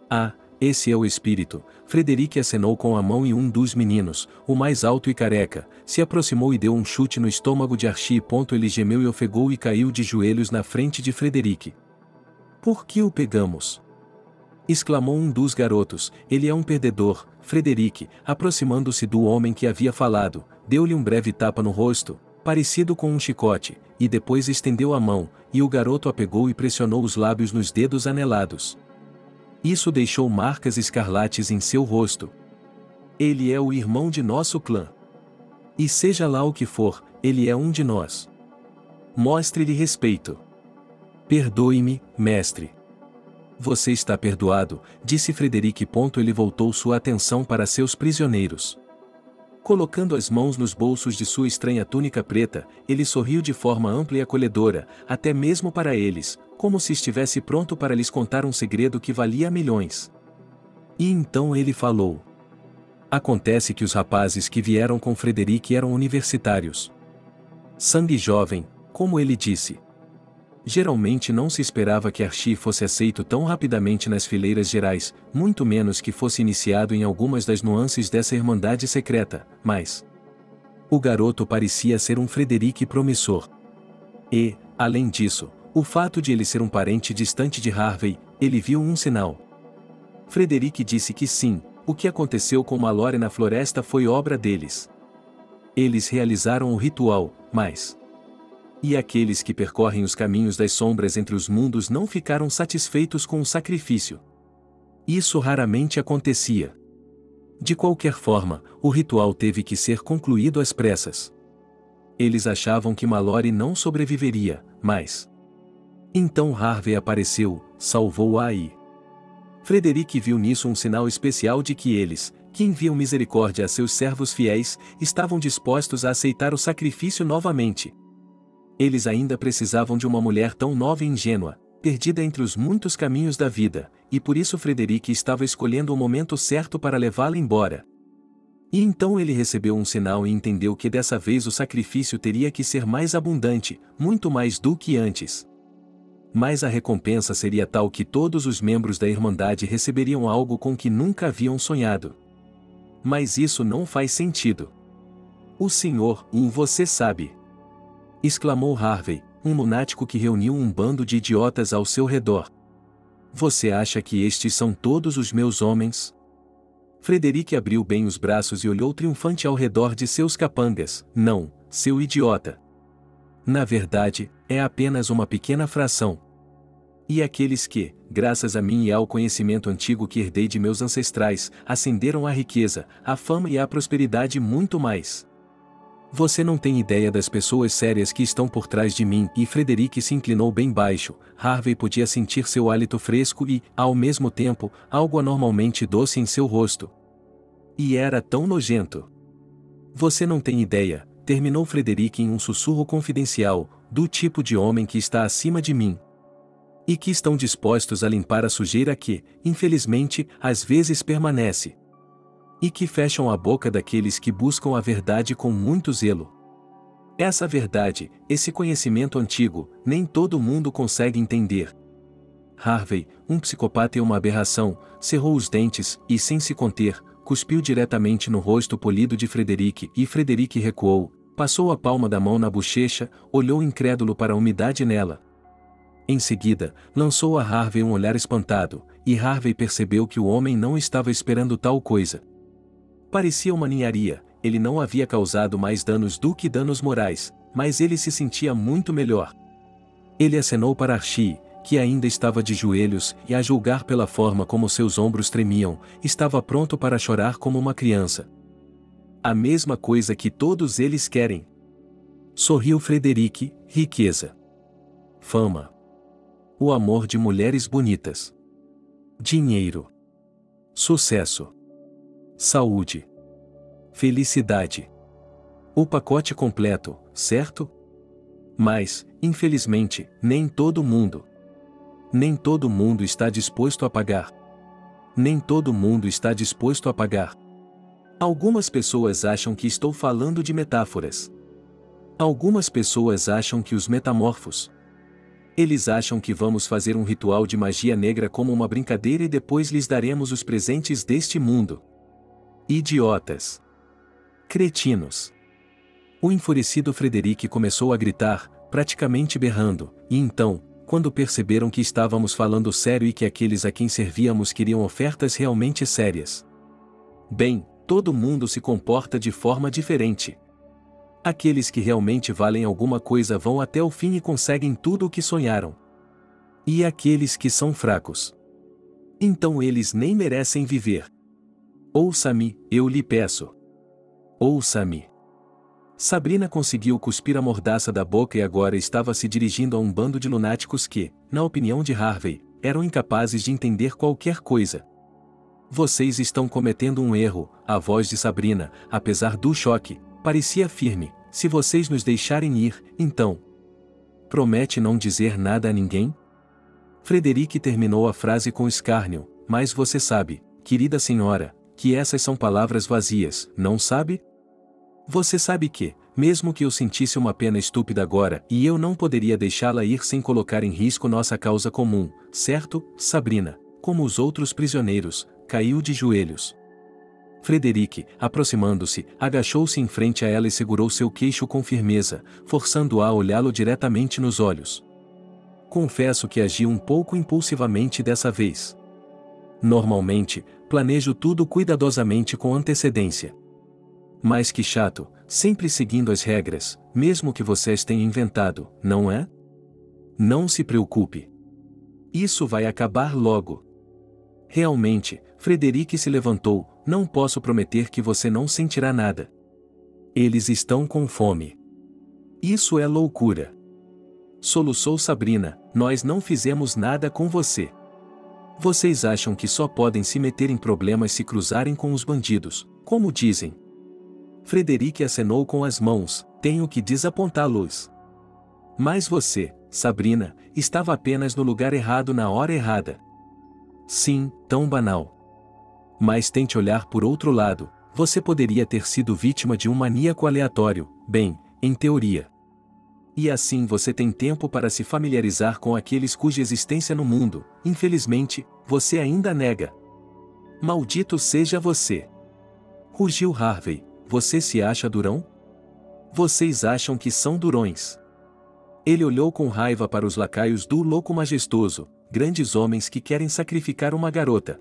Ah, esse é o espírito. Frederic acenou com a mão e um dos meninos, o mais alto e careca, se aproximou e deu um chute no estômago de Archie. Ele gemeu e ofegou e caiu de joelhos na frente de Frederic. Por que o pegamos? Exclamou um dos garotos, ele é um perdedor. Frederic, aproximando-se do homem que havia falado, deu-lhe um breve tapa no rosto, parecido com um chicote, e depois estendeu a mão, e o garoto a pegou e pressionou os lábios nos dedos anelados. Isso deixou marcas escarlates em seu rosto. Ele é o irmão de nosso clã. E seja lá o que for, ele é um de nós. Mostre-lhe respeito. Perdoe-me, mestre. Você está perdoado, disse Frederic. Ele voltou sua atenção para seus prisioneiros. Colocando as mãos nos bolsos de sua estranha túnica preta, ele sorriu de forma ampla e acolhedora, até mesmo para eles, como se estivesse pronto para lhes contar um segredo que valia milhões. E então ele falou. Acontece que os rapazes que vieram com Frederic eram universitários. Sangue jovem, como ele disse. Geralmente não se esperava que Archie fosse aceito tão rapidamente nas fileiras gerais, muito menos que fosse iniciado em algumas das nuances dessa irmandade secreta, mas o garoto parecia ser um Frederic promissor. E, além disso, o fato de ele ser um parente distante de Harvey, ele viu um sinal. Frederic disse que sim, o que aconteceu com Mallory na floresta foi obra deles. Eles realizaram o ritual, mas e aqueles que percorrem os caminhos das sombras entre os mundos não ficaram satisfeitos com o sacrifício. Isso raramente acontecia. De qualquer forma, o ritual teve que ser concluído às pressas. Eles achavam que Mallory não sobreviveria, mas então Harvey apareceu, salvou-a e Frederic viu nisso um sinal especial de que eles, que enviam misericórdia a seus servos fiéis, estavam dispostos a aceitar o sacrifício novamente. Eles ainda precisavam de uma mulher tão nova e ingênua, perdida entre os muitos caminhos da vida, e por isso Frederic estava escolhendo o momento certo para levá-la embora. E então ele recebeu um sinal e entendeu que dessa vez o sacrifício teria que ser mais abundante, muito mais do que antes. Mas a recompensa seria tal que todos os membros da Irmandade receberiam algo com que nunca haviam sonhado. Mas isso não faz sentido. O Senhor, você sabe. Exclamou Harvey, um lunático que reuniu um bando de idiotas ao seu redor. Você acha que estes são todos os meus homens? Frederic abriu bem os braços e olhou triunfante ao redor de seus capangas. Não, seu idiota. Na verdade, é apenas uma pequena fração. E aqueles que, graças a mim e ao conhecimento antigo que herdei de meus ancestrais, ascenderam à riqueza, à fama e à prosperidade muito mais. Você não tem ideia das pessoas sérias que estão por trás de mim. E Frederic se inclinou bem baixo. Harvey podia sentir seu hálito fresco e, ao mesmo tempo, algo anormalmente doce em seu rosto. E era tão nojento. Você não tem ideia, terminou Frederic em um sussurro confidencial, do tipo de homem que está acima de mim. E que estão dispostos a limpar a sujeira que, infelizmente, às vezes permanece. E que fecham a boca daqueles que buscam a verdade com muito zelo. Essa verdade, esse conhecimento antigo, nem todo mundo consegue entender. Harvey, um psicopata e uma aberração, cerrou os dentes e, sem se conter, cuspiu diretamente no rosto polido de Frederic e Frederic recuou, passou a palma da mão na bochecha, olhou incrédulo para a umidade nela. Em seguida, lançou a Harvey um olhar espantado, e Harvey percebeu que o homem não estava esperando tal coisa. Parecia uma ninharia, ele não havia causado mais danos do que danos morais, mas ele se sentia muito melhor. Ele acenou para Archie, que ainda estava de joelhos e, a julgar pela forma como seus ombros tremiam, estava pronto para chorar como uma criança. A mesma coisa que todos eles querem. Sorriu Frederic, riqueza. Fama. O amor de mulheres bonitas. Dinheiro. Sucesso. saúde, felicidade. O pacote completo, certo? Mas, infelizmente, nem todo mundo está disposto a pagar. Nem todo mundo está disposto a pagar. Algumas pessoas acham que estou falando de metáforas. Algumas pessoas acham que os metamorfos. Eles acham que vamos fazer um ritual de magia negra como uma brincadeira e depois lhes daremos os presentes deste mundo. Idiotas. Cretinos. O enfurecido Frederic começou a gritar, praticamente berrando, e então, quando perceberam que estávamos falando sério e que aqueles a quem servíamos queriam ofertas realmente sérias. Bem, todo mundo se comporta de forma diferente. Aqueles que realmente valem alguma coisa vão até o fim e conseguem tudo o que sonharam. E aqueles que são fracos? Então eles nem merecem viver. Ouça-me, eu lhe peço. Ouça-me. Sabrina conseguiu cuspir a mordaça da boca e agora estava se dirigindo a um bando de lunáticos que, na opinião de Harvey, eram incapazes de entender qualquer coisa. Vocês estão cometendo um erro, a voz de Sabrina, apesar do choque, parecia firme. Se vocês nos deixarem ir, então. Promete não dizer nada a ninguém? Frederic terminou a frase com escárnio, mas você sabe, querida senhora, que essas são palavras vazias, não sabe? Você sabe que, mesmo que eu sentisse uma pena estúpida agora, e eu não poderia deixá-la ir sem colocar em risco nossa causa comum, certo, Sabrina? Como os outros prisioneiros, caiu de joelhos. Frederic, aproximando-se, agachou-se em frente a ela e segurou seu queixo com firmeza, forçando-a a olhá-lo diretamente nos olhos. Confesso que agi um pouco impulsivamente dessa vez. Normalmente, planejo tudo cuidadosamente com antecedência. Mas que chato, sempre seguindo as regras, mesmo que você as tenha inventado, não é? Não se preocupe. Isso vai acabar logo. Realmente, Frederic se levantou, não posso prometer que você não sentirá nada. Eles estão com fome. Isso é loucura. Soluçou Sabrina, nós não fizemos nada com você. Vocês acham que só podem se meter em problemas se cruzarem com os bandidos, como dizem. Frederic acenou com as mãos, tenho que desapontá-los. Mas você, Sabrina, estava apenas no lugar errado na hora errada. Sim, tão banal. Mas tente olhar por outro lado, você poderia ter sido vítima de um maníaco aleatório, bem, em teoria. E assim você tem tempo para se familiarizar com aqueles cuja existência no mundo, infelizmente, você ainda nega. Maldito seja você! Rugiu Harvey. Você se acha durão? Vocês acham que são durões. Ele olhou com raiva para os lacaios do louco majestoso, grandes homens que querem sacrificar uma garota.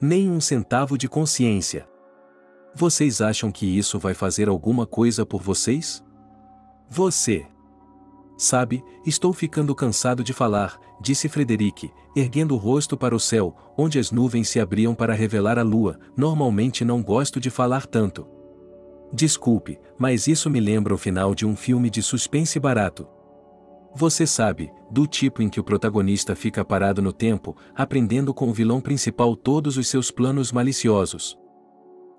Nem um centavo de consciência. Vocês acham que isso vai fazer alguma coisa por vocês? Você. Sabe, estou ficando cansado de falar, disse Frederic, erguendo o rosto para o céu, onde as nuvens se abriam para revelar a lua. Normalmente não gosto de falar tanto. Desculpe, mas isso me lembra o final de um filme de suspense barato. Você sabe, do tipo em que o protagonista fica parado no tempo, aprendendo com o vilão principal todos os seus planos maliciosos.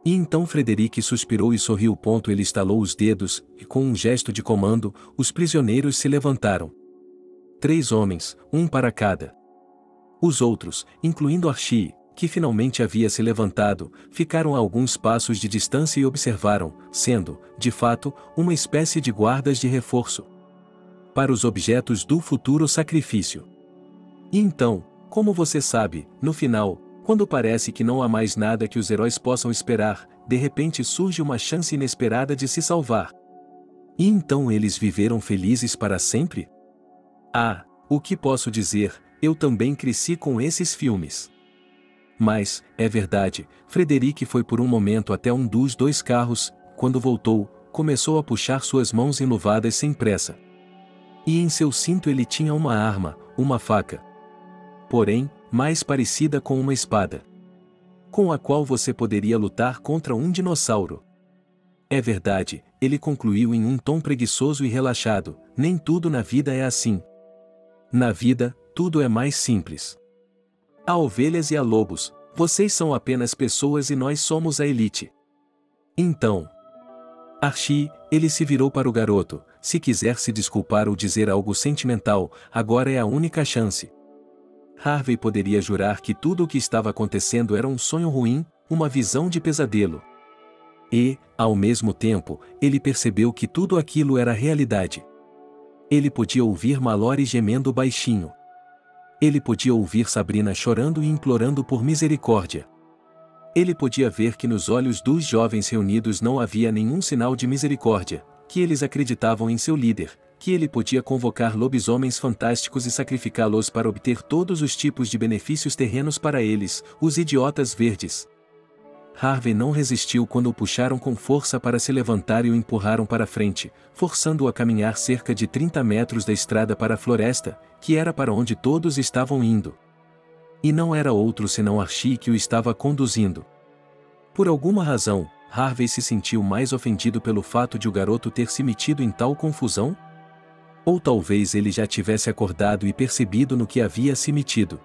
E então Frederic suspirou e sorriu. Ele estalou os dedos, e com um gesto de comando, os prisioneiros se levantaram. 3 homens, um para cada. Os outros, incluindo Archie, que finalmente havia se levantado, ficaram a alguns passos de distância e observaram, sendo, de fato, uma espécie de guardas de reforço para os objetos do futuro sacrifício. E então, como você sabe, no final, quando parece que não há mais nada que os heróis possam esperar, de repente surge uma chance inesperada de se salvar. E então eles viveram felizes para sempre? Ah, o que posso dizer, eu também cresci com esses filmes. Mas, é verdade, Frederic foi por um momento até um dos 2 carros, quando voltou, começou a puxar suas mãos enluvadas sem pressa. E em seu cinto ele tinha uma arma, uma faca. Porém, mais parecida com uma espada. Com a qual você poderia lutar contra um dinossauro. É verdade, ele concluiu em um tom preguiçoso e relaxado, nem tudo na vida é assim. Na vida, tudo é mais simples. Há ovelhas e há lobos, Vocês são apenas pessoas e nós somos a elite. Então, Archie, ele se virou para o garoto. Se quiser se desculpar ou dizer algo sentimental, agora é a única chance. Harvey poderia jurar que tudo o que estava acontecendo era um sonho ruim, uma visão de pesadelo. E, ao mesmo tempo, ele percebeu que tudo aquilo era realidade. Ele podia ouvir Mallory gemendo baixinho. Ele podia ouvir Sabrina chorando e implorando por misericórdia. Ele podia ver que nos olhos dos jovens reunidos não havia nenhum sinal de misericórdia, que eles acreditavam em seu líder, que ele podia convocar lobisomens fantásticos e sacrificá-los para obter todos os tipos de benefícios terrenos para eles, os idiotas verdes. Harvey não resistiu quando o puxaram com força para se levantar e o empurraram para frente, forçando-o a caminhar cerca de 30 metros da estrada para a floresta, que era para onde todos estavam indo. E não era outro senão Archie que o estava conduzindo. Por alguma razão, Harvey se sentiu mais ofendido pelo fato de o garoto ter se metido em tal confusão? Ou talvez ele já tivesse acordado e percebido no que havia se metido.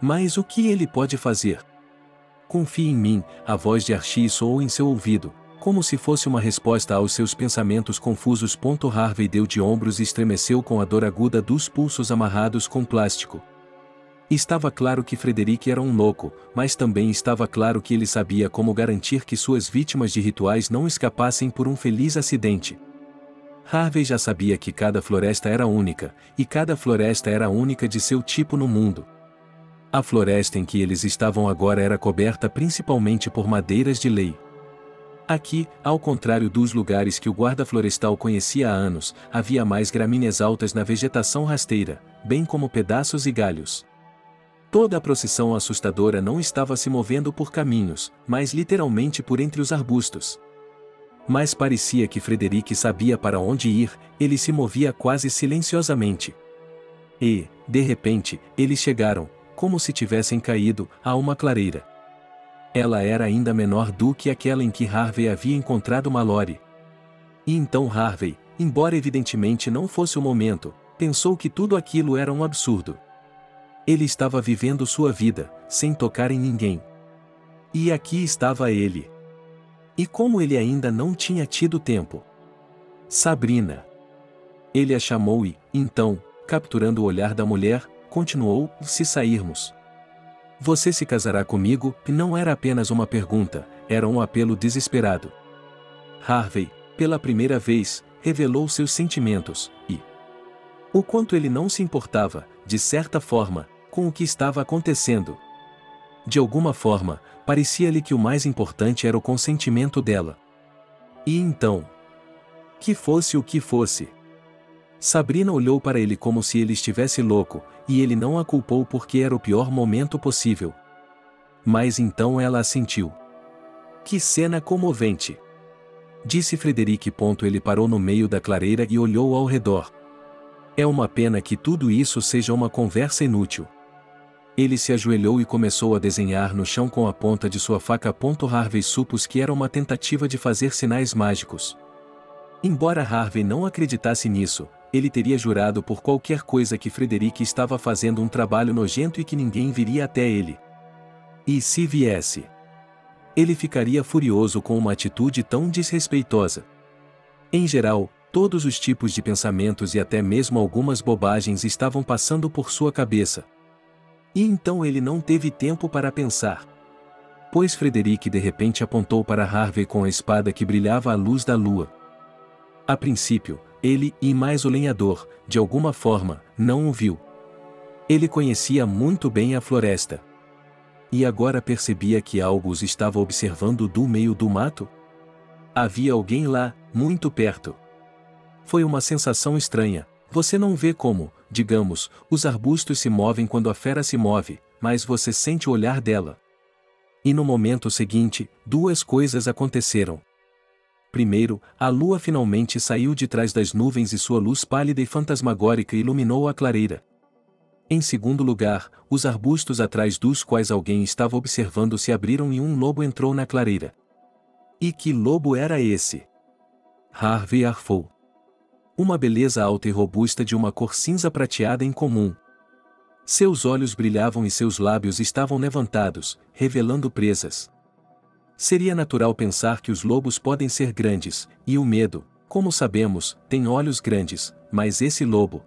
Mas o que ele pode fazer? Confie em mim, a voz de Archie soou em seu ouvido, como se fosse uma resposta aos seus pensamentos confusos. Harvey deu de ombros e estremeceu com a dor aguda dos pulsos amarrados com plástico. Estava claro que Frederick era um louco, mas também estava claro que ele sabia como garantir que suas vítimas de rituais não escapassem por um feliz acidente. Harvey já sabia que cada floresta era única, e cada floresta era única de seu tipo no mundo. A floresta em que eles estavam agora era coberta principalmente por madeiras de lei. Aqui, ao contrário dos lugares que o guarda florestal conhecia há anos, havia mais gramíneas altas na vegetação rasteira, bem como pedaços e galhos. Toda a procissão assustadora não estava se movendo por caminhos, mas literalmente por entre os arbustos. Mas parecia que Frederick sabia para onde ir, ele se movia quase silenciosamente. E, de repente, eles chegaram, como se tivessem caído, a uma clareira. Ela era ainda menor do que aquela em que Harvey havia encontrado Mallory. E então Harvey, embora evidentemente não fosse o momento, pensou que tudo aquilo era um absurdo. Ele estava vivendo sua vida, sem tocar em ninguém. E aqui estava ele. E como ele ainda não tinha tido tempo. Sabrina. Ele a chamou e, então, capturando o olhar da mulher, continuou: se sairmos. Você se casará comigo? Não era apenas uma pergunta, era um apelo desesperado. Harvey, pela primeira vez, revelou seus sentimentos, e o quanto ele não se importava, de certa forma, com o que estava acontecendo. De alguma forma, parecia-lhe que o mais importante era o consentimento dela. E então, que fosse o que fosse. Sabrina olhou para ele como se ele estivesse louco, e ele não a culpou porque era o pior momento possível. Mas então ela assentiu. Que cena comovente! Disse Frederick. Ele parou no meio da clareira e olhou ao redor. É uma pena que tudo isso seja uma conversa inútil. Ele se ajoelhou e começou a desenhar no chão com a ponta de sua faca. Harvey supôs que era uma tentativa de fazer sinais mágicos. Embora Harvey não acreditasse nisso, ele teria jurado por qualquer coisa que Frederick estava fazendo um trabalho nojento e que ninguém viria até ele. E se viesse? Ele ficaria furioso com uma atitude tão desrespeitosa. Em geral, todos os tipos de pensamentos e até mesmo algumas bobagens estavam passando por sua cabeça. E então ele não teve tempo para pensar. Pois Frederick de repente apontou para Harvey com a espada que brilhava à luz da lua. A princípio, ele, e mais o lenhador, de alguma forma, não o viu. Ele conhecia muito bem a floresta. E agora percebia que algo os estava observando do meio do mato? Havia alguém lá, muito perto. Foi uma sensação estranha. Você não vê como, digamos, os arbustos se movem quando a fera se move, mas você sente o olhar dela. E no momento seguinte, duas coisas aconteceram. Primeiro, a lua finalmente saiu de trás das nuvens e sua luz pálida e fantasmagórica iluminou a clareira. Em segundo lugar, os arbustos atrás dos quais alguém estava observando se abriram e um lobo entrou na clareira. E que lobo era esse? Harvey arfou. Uma beleza alta e robusta de uma cor cinza prateada incomum. Seus olhos brilhavam e seus lábios estavam levantados, revelando presas. Seria natural pensar que os lobos podem ser grandes, e o medo, como sabemos, tem olhos grandes, mas esse lobo.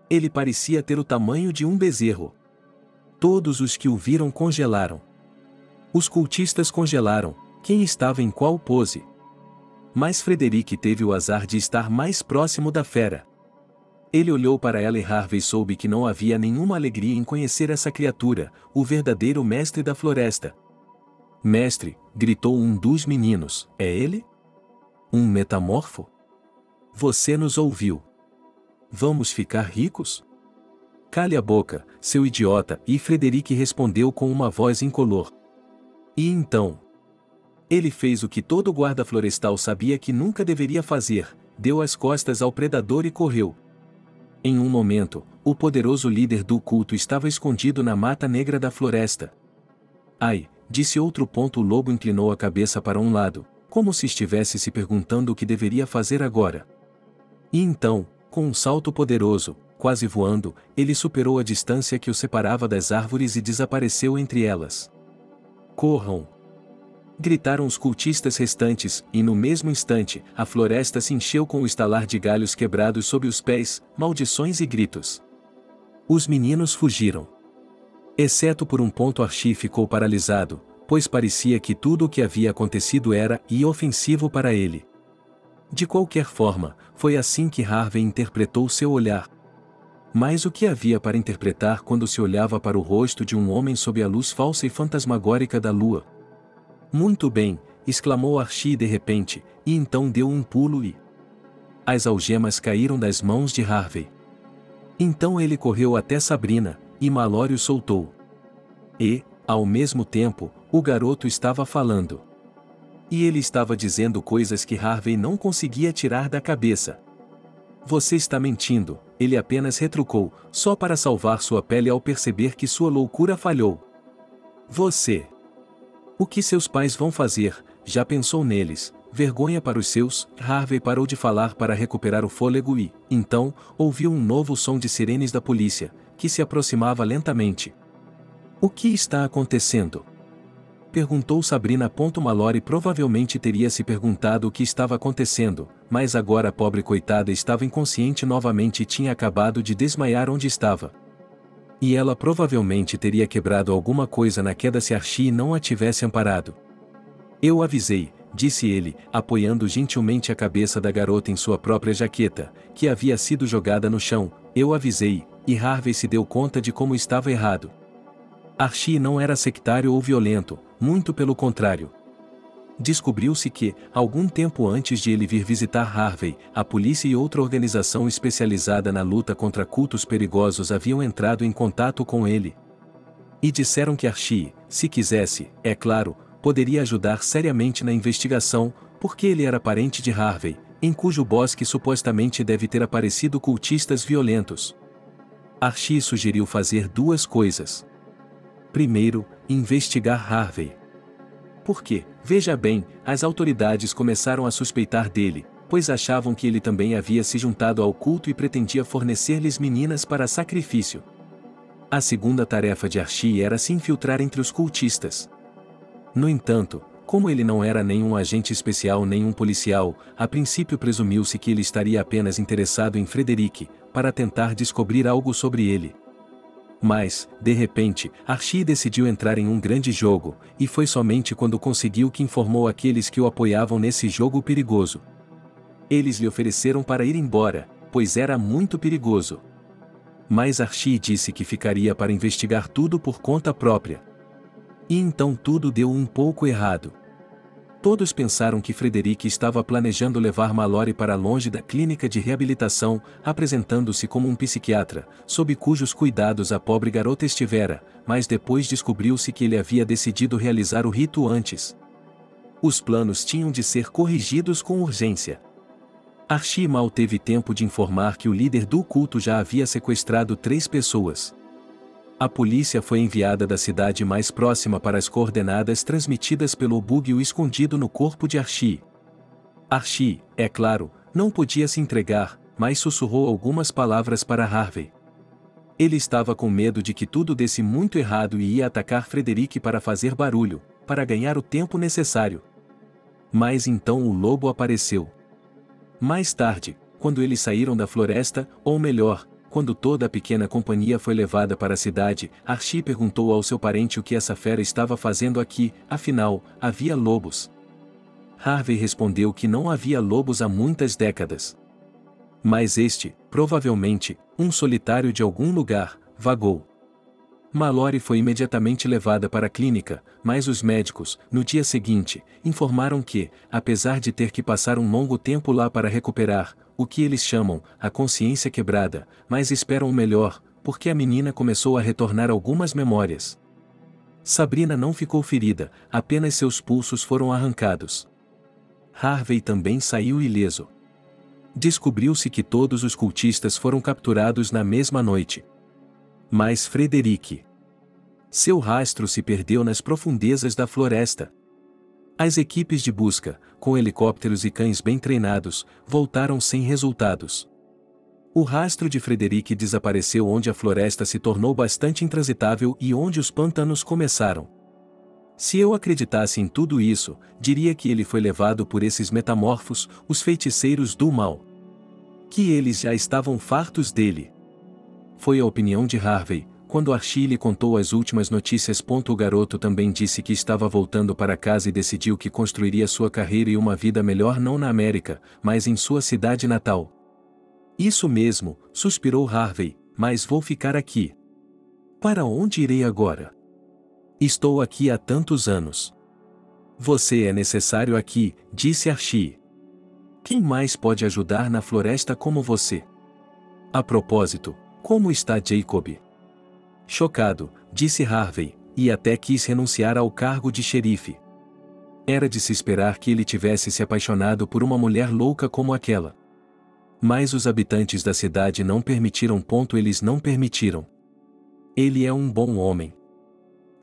Ele parecia ter o tamanho de um bezerro. Todos os que o viram congelaram. Os cultistas congelaram, quem estava em qual pose. Mas Frederick teve o azar de estar mais próximo da fera. Ele olhou para ela e Harvey soube que não havia nenhuma alegria em conhecer essa criatura, o verdadeiro mestre da floresta. Mestre, gritou um dos meninos, é ele? Um metamorfo? Você nos ouviu. Vamos ficar ricos? Cale a boca, seu idiota, e Frederick respondeu com uma voz incolor. E então? Ele fez o que todo guarda florestal sabia que nunca deveria fazer, deu as costas ao predador e correu. Em um momento, o poderoso líder do culto estava escondido na mata negra da floresta. Ai, disse outro ponto. O lobo inclinou a cabeça para um lado, como se estivesse se perguntando o que deveria fazer agora. E então, com um salto poderoso, quase voando, ele superou a distância que o separava das árvores e desapareceu entre elas. Corram! Gritaram os cultistas restantes, e no mesmo instante, a floresta se encheu com o estalar de galhos quebrados sob os pés, maldições e gritos. Os meninos fugiram. Exceto por um ponto, Archie ficou paralisado, pois parecia que tudo o que havia acontecido era ofensivo para ele. De qualquer forma, foi assim que Harvey interpretou seu olhar. Mas o que havia para interpretar quando se olhava para o rosto de um homem sob a luz falsa e fantasmagórica da lua? Muito bem, exclamou Archie de repente, e então deu um pulo e... As algemas caíram das mãos de Harvey. Então ele correu até Sabrina, e Mallory o soltou. E, ao mesmo tempo, o garoto estava falando. E ele estava dizendo coisas que Harvey não conseguia tirar da cabeça. Você está mentindo, ele apenas retrucou, só para salvar sua pele ao perceber que sua loucura falhou. Você... O que seus pais vão fazer? Já pensou neles? Vergonha para os seus. Harvey parou de falar para recuperar o fôlego e, então, ouviu um novo som de sirenes da polícia, que se aproximava lentamente. O que está acontecendo? Perguntou Sabrina. Mallory provavelmente teria se perguntado o que estava acontecendo, mas agora a pobre coitada estava inconsciente novamente e tinha acabado de desmaiar onde estava. E ela provavelmente teria quebrado alguma coisa na queda se Archie não a tivesse amparado. Eu avisei, disse ele, apoiando gentilmente a cabeça da garota em sua própria jaqueta, que havia sido jogada no chão. Eu avisei, e Harvey se deu conta de como estava errado. Archie não era sectário ou violento, muito pelo contrário. Descobriu-se que, algum tempo antes de ele vir visitar Harvey, a polícia e outra organização especializada na luta contra cultos perigosos haviam entrado em contato com ele. E disseram que Archie, se quisesse, é claro, poderia ajudar seriamente na investigação, porque ele era parente de Harvey, em cujo bosque supostamente deve ter aparecido cultistas violentos. Archie sugeriu fazer duas coisas. Primeiro, investigar Harvey. Porque, veja bem, as autoridades começaram a suspeitar dele, pois achavam que ele também havia se juntado ao culto e pretendia fornecer-lhes meninas para sacrifício. A segunda tarefa de Archie era se infiltrar entre os cultistas. No entanto, como ele não era nenhum agente especial nem um policial, a princípio presumiu-se que ele estaria apenas interessado em Frederick, para tentar descobrir algo sobre ele. Mas, de repente, Archie decidiu entrar em um grande jogo, e foi somente quando conseguiu que informou aqueles que o apoiavam nesse jogo perigoso. Eles lhe ofereceram para ir embora, pois era muito perigoso. Mas Archie disse que ficaria para investigar tudo por conta própria. E então tudo deu um pouco errado. Todos pensaram que Frederick estava planejando levar Mallory para longe da clínica de reabilitação, apresentando-se como um psiquiatra, sob cujos cuidados a pobre garota estivera, mas depois descobriu-se que ele havia decidido realizar o rito antes. Os planos tinham de ser corrigidos com urgência. Archie mal teve tempo de informar que o líder do culto já havia sequestrado 3 pessoas. A polícia foi enviada da cidade mais próxima para as coordenadas transmitidas pelo búguio escondido no corpo de Archie. Archie, é claro, não podia se entregar, mas sussurrou algumas palavras para Harvey. Ele estava com medo de que tudo desse muito errado e ia atacar Frederick para fazer barulho, para ganhar o tempo necessário. Mas então o lobo apareceu. Mais tarde, quando eles saíram da floresta, ou melhor, quando toda a pequena companhia foi levada para a cidade, Archie perguntou ao seu parente o que essa fera estava fazendo aqui, afinal, havia lobos. Harvey respondeu que não havia lobos há muitas décadas. Mas este, provavelmente, um solitário de algum lugar, vagou. Mallory foi imediatamente levada para a clínica, mas os médicos, no dia seguinte, informaram que, apesar de ter que passar um longo tempo lá para recuperar, o que eles chamam, a consciência quebrada, mas esperam o melhor, porque a menina começou a retornar algumas memórias. Sabrina não ficou ferida, apenas seus pulsos foram arrancados. Harvey também saiu ileso. Descobriu-se que todos os cultistas foram capturados na mesma noite. Mas Frederick. Seu rastro se perdeu nas profundezas da floresta. As equipes de busca, com helicópteros e cães bem treinados, voltaram sem resultados. O rastro de Frederick desapareceu onde a floresta se tornou bastante intransitável e onde os pântanos começaram. Se eu acreditasse em tudo isso, diria que ele foi levado por esses metamorfos, os feiticeiros do mal. Que eles já estavam fartos dele. Foi a opinião de Harvey, quando Archie lhe contou as últimas notícias. O garoto também disse que estava voltando para casa e decidiu que construiria sua carreira e uma vida melhor não na América, mas em sua cidade natal. Isso mesmo, suspirou Harvey, mas vou ficar aqui. Para onde irei agora? Estou aqui há tantos anos. Você é necessário aqui, disse Archie. Quem mais pode ajudar na floresta como você? A propósito, como está Jacob? Chocado, disse Harvey, e até quis renunciar ao cargo de xerife. Era de se esperar que ele tivesse se apaixonado por uma mulher louca como aquela. Mas os habitantes da cidade não permitiram. Eles não permitiram. Ele é um bom homem.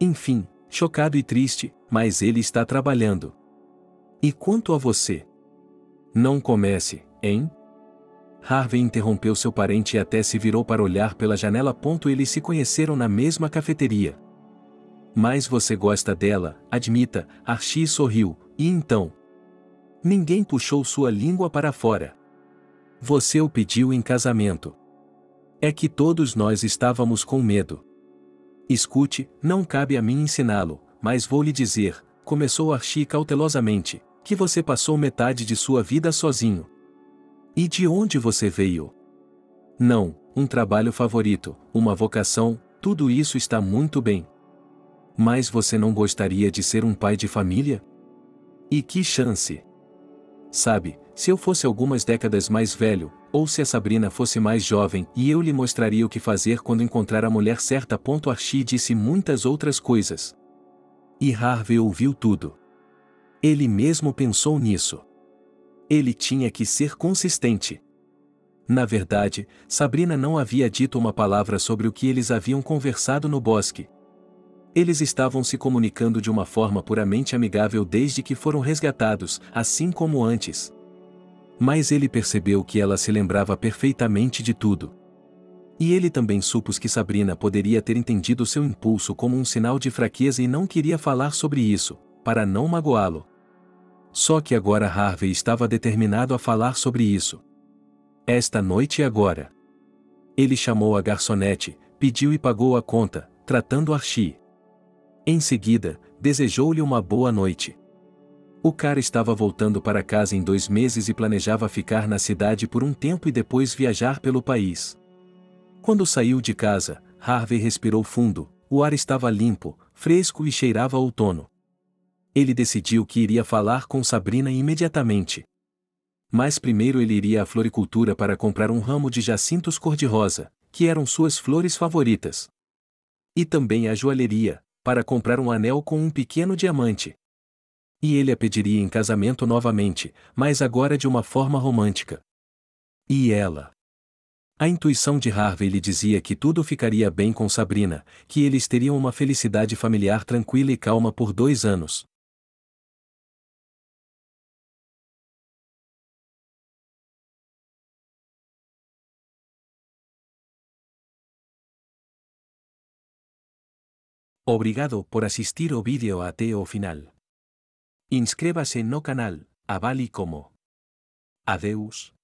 Enfim, chocado e triste, mas ele está trabalhando. E quanto a você? Não comece, hein? Harvey interrompeu seu parente e até se virou para olhar pela janela. Eles se conheceram na mesma cafeteria. Mas você gosta dela, admita, Archie sorriu, e então? Ninguém puxou sua língua para fora. Você o pediu em casamento. É que todos nós estávamos com medo. Escute, não cabe a mim ensiná-lo, mas vou lhe dizer, começou Archie cautelosamente, que você passou metade de sua vida sozinho. E de onde você veio? Não, um trabalho favorito, uma vocação, tudo isso está muito bem. Mas você não gostaria de ser um pai de família? E que chance! Sabe, se eu fosse algumas décadas mais velho, ou se a Sabrina fosse mais jovem, e eu lhe mostraria o que fazer quando encontrar a mulher certa. Archie disse muitas outras coisas. E Harvey ouviu tudo. Ele mesmo pensou nisso. Ele tinha que ser consistente. Na verdade, Sabrina não havia dito uma palavra sobre o que eles haviam conversado no bosque. Eles estavam se comunicando de uma forma puramente amigável desde que foram resgatados, assim como antes. Mas ele percebeu que ela se lembrava perfeitamente de tudo. E ele também supôs que Sabrina poderia ter entendido seu impulso como um sinal de fraqueza e não queria falar sobre isso, para não magoá-lo. Só que agora Harvey estava determinado a falar sobre isso. Esta noite e agora. Ele chamou a garçonete, pediu e pagou a conta, tratando Archie. Em seguida, desejou-lhe uma boa noite. O cara estava voltando para casa em 2 meses e planejava ficar na cidade por um tempo e depois viajar pelo país. Quando saiu de casa, Harvey respirou fundo, o ar estava limpo, fresco e cheirava a outono. Ele decidiu que iria falar com Sabrina imediatamente. Mas primeiro ele iria à floricultura para comprar um ramo de jacintos cor-de-rosa, que eram suas flores favoritas. E também à joalheria, para comprar um anel com um pequeno diamante. E ele a pediria em casamento novamente, mas agora de uma forma romântica. E ela? A intuição de Harvey lhe dizia que tudo ficaria bem com Sabrina, que eles teriam uma felicidade familiar tranquila e calma por 2 anos. Obrigado por assistir o vídeo até o final. Inscreva-se no canal, avale como. Adeus.